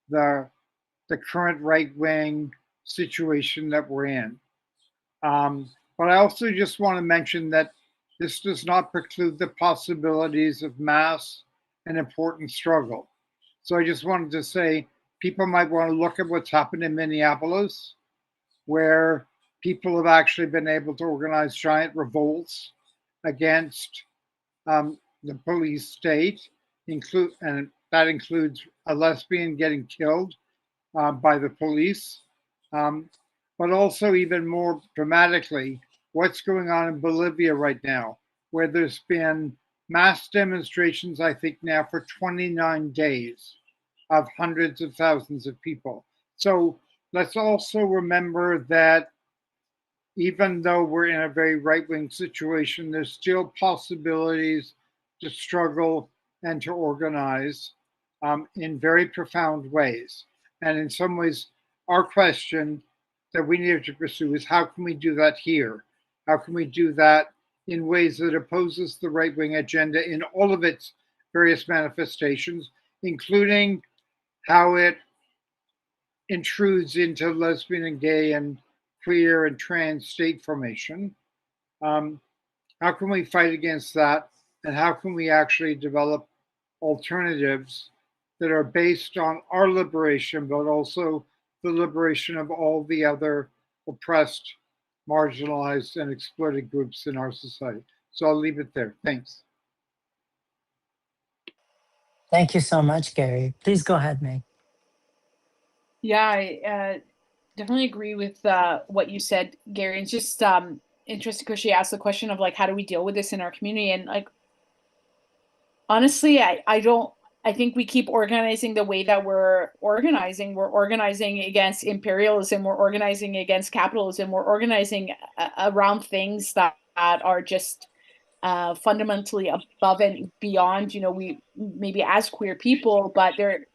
the the current right wing situation that we're in. But I also just want to mention that this does not preclude the possibilities of mass and important struggle. So I just wanted to say people might want to look at what's happened in Minneapolis, where people have actually been able to organize giant revolts against the police state, and that includes a lesbian getting killed by the police, um, but also even more dramatically, what's going on in Bolivia right now, where there's been mass demonstrations, I think now for 29 days of hundreds of thousands of people. So let's also remember that even though we're in a very right wing situation, there's still possibilities to struggle and to organize in very profound ways. And in some ways, our question that we need to pursue is how can we do that here? How can we do that in ways that opposes the right wing agenda in all of its various manifestations, including how it intrudes into lesbian and gay and queer and trans state formation. Um, how can we fight against that? And how can we actually develop alternatives that are based on our liberation, but also the liberation of all the other oppressed, marginalized, and exploited groups in our society? So I'll leave it there. Thanks. Thank you so much, Gary. Please go ahead, Meg. Yeah, I definitely agree with what you said, Gary. It's just interesting because she asked the question of like, how do we deal with this in our community? And like, honestly, I don't. I think we keep organizing the way that we're organizing. We're organizing against imperialism. We're organizing against capitalism. We're organizing around things that are just fundamentally above and beyond. You know, we maybe as queer people, but they're.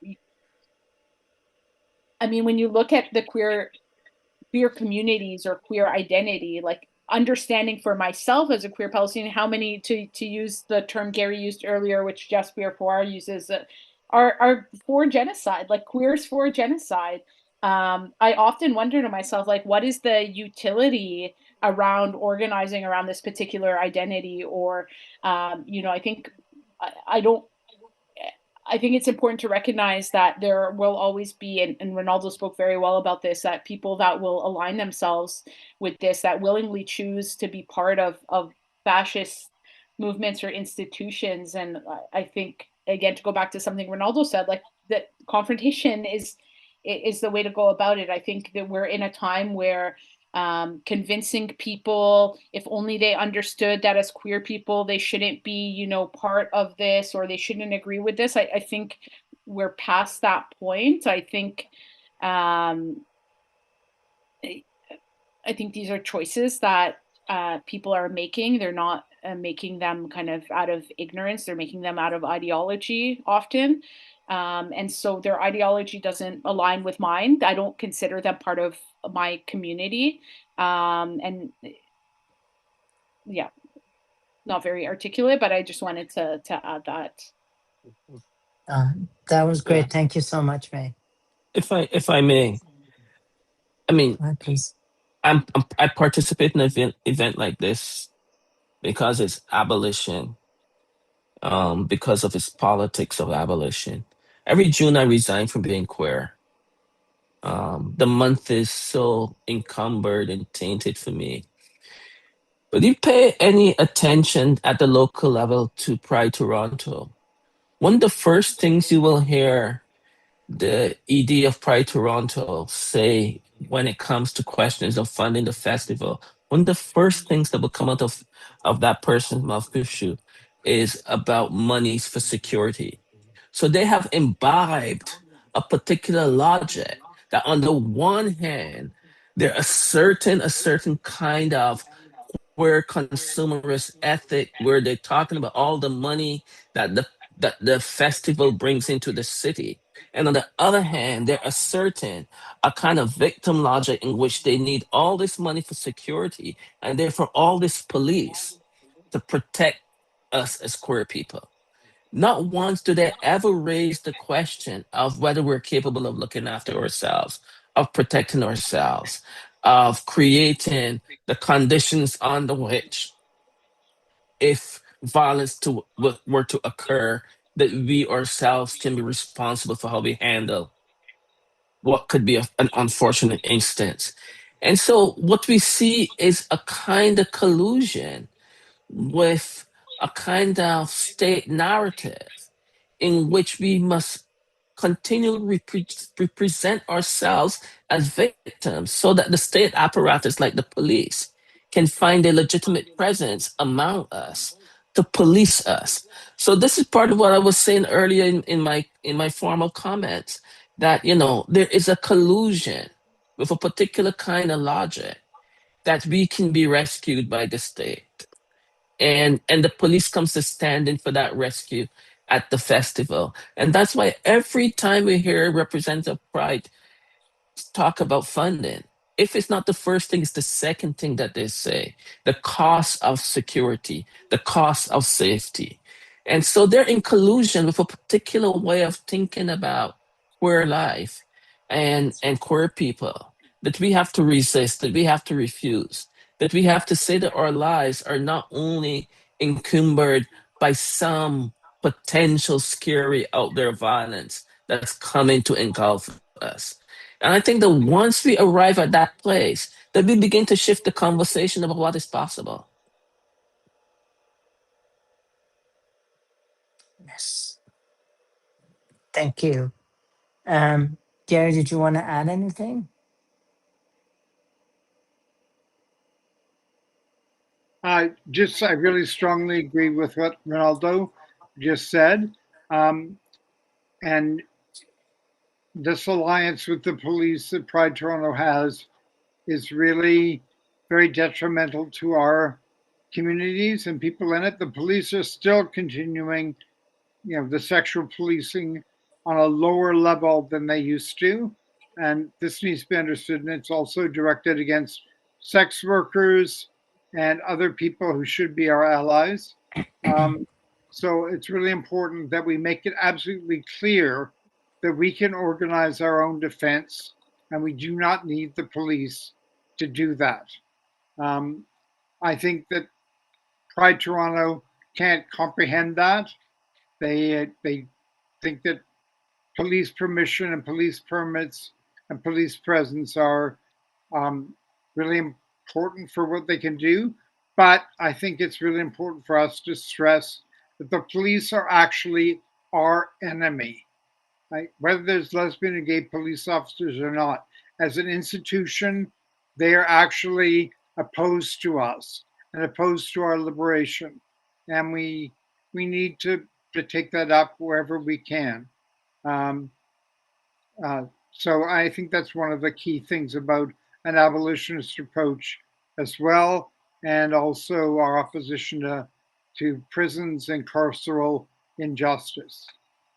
I mean, when you look at the queer communities or queer identity, like understanding for myself as a queer Palestinian, how many, to use the term Gary used earlier, which Jasper Four uses, are for genocide, like queers for genocide. I often wonder to myself, like, what is the utility around organizing around this particular identity? Or, you know, I think I don't I think it's important to recognize that there will always be, and Rinaldo spoke very well about this, that people that will align themselves with this, that willingly choose to be part of fascist movements or institutions. And I think, again, to go back to something Rinaldo said, like that confrontation is the way to go about it. I think that we're in a time where convincing people, if only they understood that as queer people they shouldn't be, you know, part of this, or they shouldn't agree with this. I think we're past that point. I think I think these are choices that people are making. They're not making them kind of out of ignorance. They're making them out of ideology often. And so their ideology doesn't align with mine. I don't consider them part of my community. And yeah, not very articulate, but I just wanted to add that. That was Yeah. great. Thank you so much, Meg. If I may, I mean, Please. I participate in an event like this because it's abolition, because of its politics of abolition. Every June I resign from being queer. The month is so encumbered and tainted for me. But you pay any attention at the local level to Pride Toronto, one of the first things you will hear the ED of Pride Toronto say when it comes to questions of funding the festival, one of the first things that will come out of that person's mouth, Kusha, is about monies for security. So they have imbibed a particular logic that on the one hand There a certain kind of where consumerist ethic, where they're talking about all the money that the festival brings into the city. And on the other hand, there are certain a kind of victim logic in which they need all this money for security and therefore all this police to protect us as queer people. Not once do they ever raise the question of whether we're capable of looking after ourselves, of protecting ourselves, of creating the conditions under which, if violence were to occur, that we ourselves can be responsible for how we handle what could be an unfortunate instance. And so what we see is a kind of collusion with a kind of state narrative in which we must continually represent ourselves as victims so that the state apparatus, like the police, can find a legitimate presence among us to police us. So this is part of what I was saying earlier in my formal comments, that there is a collusion with a particular kind of logic that we can be rescued by the state, and the police comes to stand in for that rescue at the festival. And that's why every time we hear Representative Pride talk about funding, if it's not the first thing, it's the second thing that they say: the cost of security, the cost of safety. And so they're in collusion with a particular way of thinking about queer life and queer people, that we have to resist, that we have to refuse, that we have to say that our lives are not only encumbered by some potential scary out there violence that's coming to engulf us. And I think that once we arrive at that place, that we begin to shift the conversation about what is possible. Yes. Thank you. Um, Gary, did you want to add anything? I really strongly agree with what Rinaldo just said. And this alliance with the police that Pride Toronto has is really very detrimental to our communities and people in it. The police are still continuing, the sexual policing on a lower level than they used to. And this needs to be understood. And it's also directed against sex workers and other people who should be our allies. So it's really important that we make it absolutely clear that we can organize our own defense and we do not need the police to do that. Um, I think that Pride Toronto can't comprehend that. They think that police permission and police permits and police presence are um, really important for what they can do. But I think it's really important for us to stress that the police are actually our enemy. Right? Whether there's lesbian and gay police officers or not, as an institution, they are actually opposed to us and opposed to our liberation. And we need to take that up wherever we can. Um, so I think that's one of the key things about an abolitionist approach as well, and also our opposition to prisons and carceral injustice.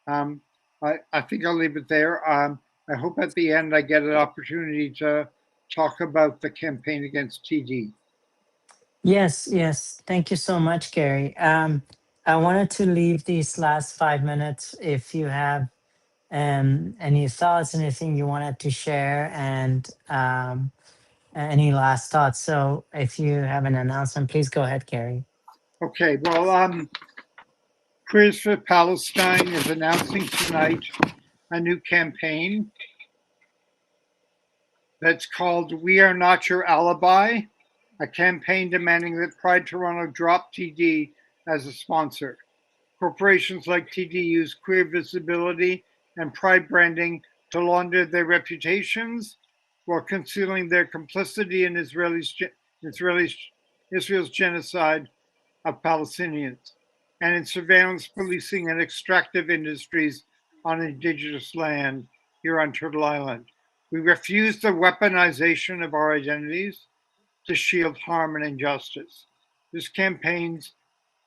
Um, I think I'll leave it there. I hope at the end I get an opportunity to talk about the campaign against TD. Yes, yes. Thank you so much, Gary. I wanted to leave these last 5 minutes if you have any thoughts, anything you wanted to share, and any last thoughts. So if you have an announcement, please go ahead, Gary. Okay, well, Queers for Palestine is announcing tonight a new campaign that's called We Are Not Your Alibi, a campaign demanding that Pride Toronto drop TD as a sponsor. Corporations like TD use queer visibility and pride branding to launder their reputations while concealing their complicity in Israel's genocide of Palestinians and in surveillance policing and extractive industries on Indigenous land here on Turtle Island. We refuse the weaponization of our identities to shield harm and injustice. This campaign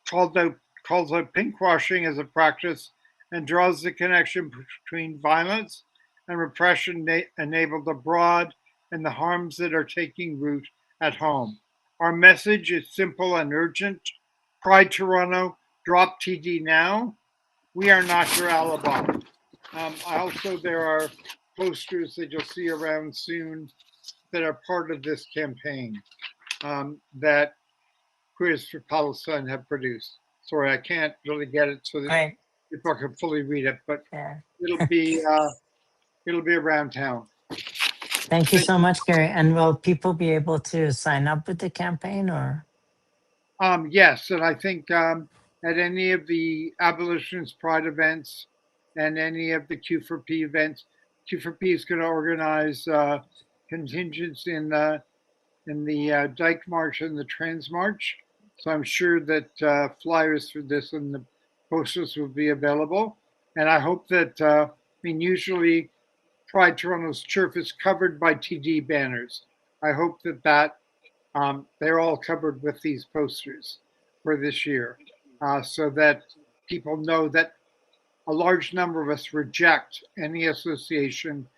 calls out pinkwashing as a practice and draws the connection between violence and repression enabled abroad and the harms that are taking root at home. Our message is simple and urgent. Pride Toronto, drop TD now. We are not your alibi. There are posters that you'll see around soon that are part of this campaign that Queers for Palestine have produced. Sorry, I can't really get it so that Great. people can fully read it, but Yeah. it'll be around town. Thank you so much, Gary. And will people be able to sign up with the campaign or? Yes, and I think at any of the abolitionist pride events and any of the Q4P events, Q4P is going to organize contingents in the Dyke March and the Trans March. So I'm sure that flyers for this and the posters will be available. And I hope that, usually Pride Toronto's turf is covered by TD banners. I hope that they're all covered with these posters for this year so that people know that a large number of us reject any association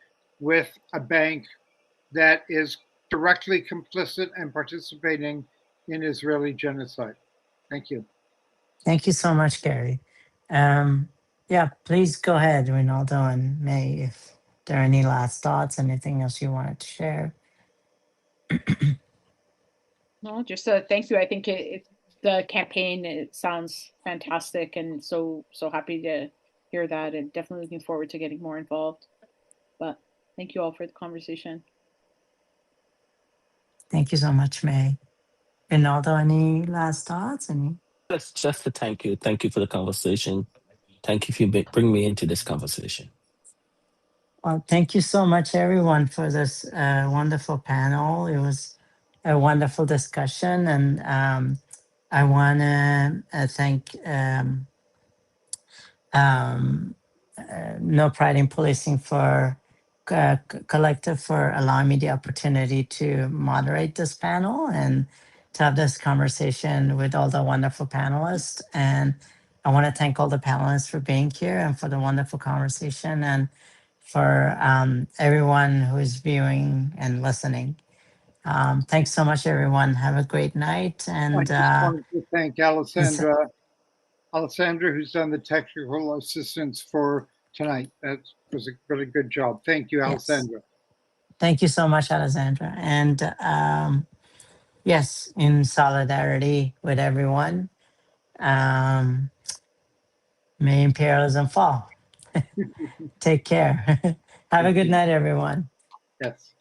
with a bank that is directly complicit and participating in Israeli genocide. Thank you. Thank you so much, Gary. Yeah, please go ahead, Rinaldo and May, if there are any last thoughts, anything else you wanted to share. No, just thank you. I think the campaign, it sounds fantastic, and so happy to hear that, and definitely looking forward to getting more involved. But thank you all for the conversation. Thank you so much, May. Rinaldo, any last thoughts? Just a thank you. Thank you for the conversation. Thank you for bringing me into this conversation. Well, thank you so much, everyone, for this wonderful panel. It was a wonderful discussion, and I want to thank No Pride in Policing for collective for allowing me the opportunity to moderate this panel and to have this conversation with all the wonderful panelists. And I want to thank all the panelists for being here and for the wonderful conversation, and for everyone who is viewing and listening. Thanks so much, everyone. Have a great night. And I just wanted to thank Alessandra, who's done the technical assistance for tonight. That was a really good job. Thank you, Alessandra. Yes. Thank you so much, Alessandra. And yes, in solidarity with everyone, may imperialism fall. Take care. Have a good night, everyone. Yes.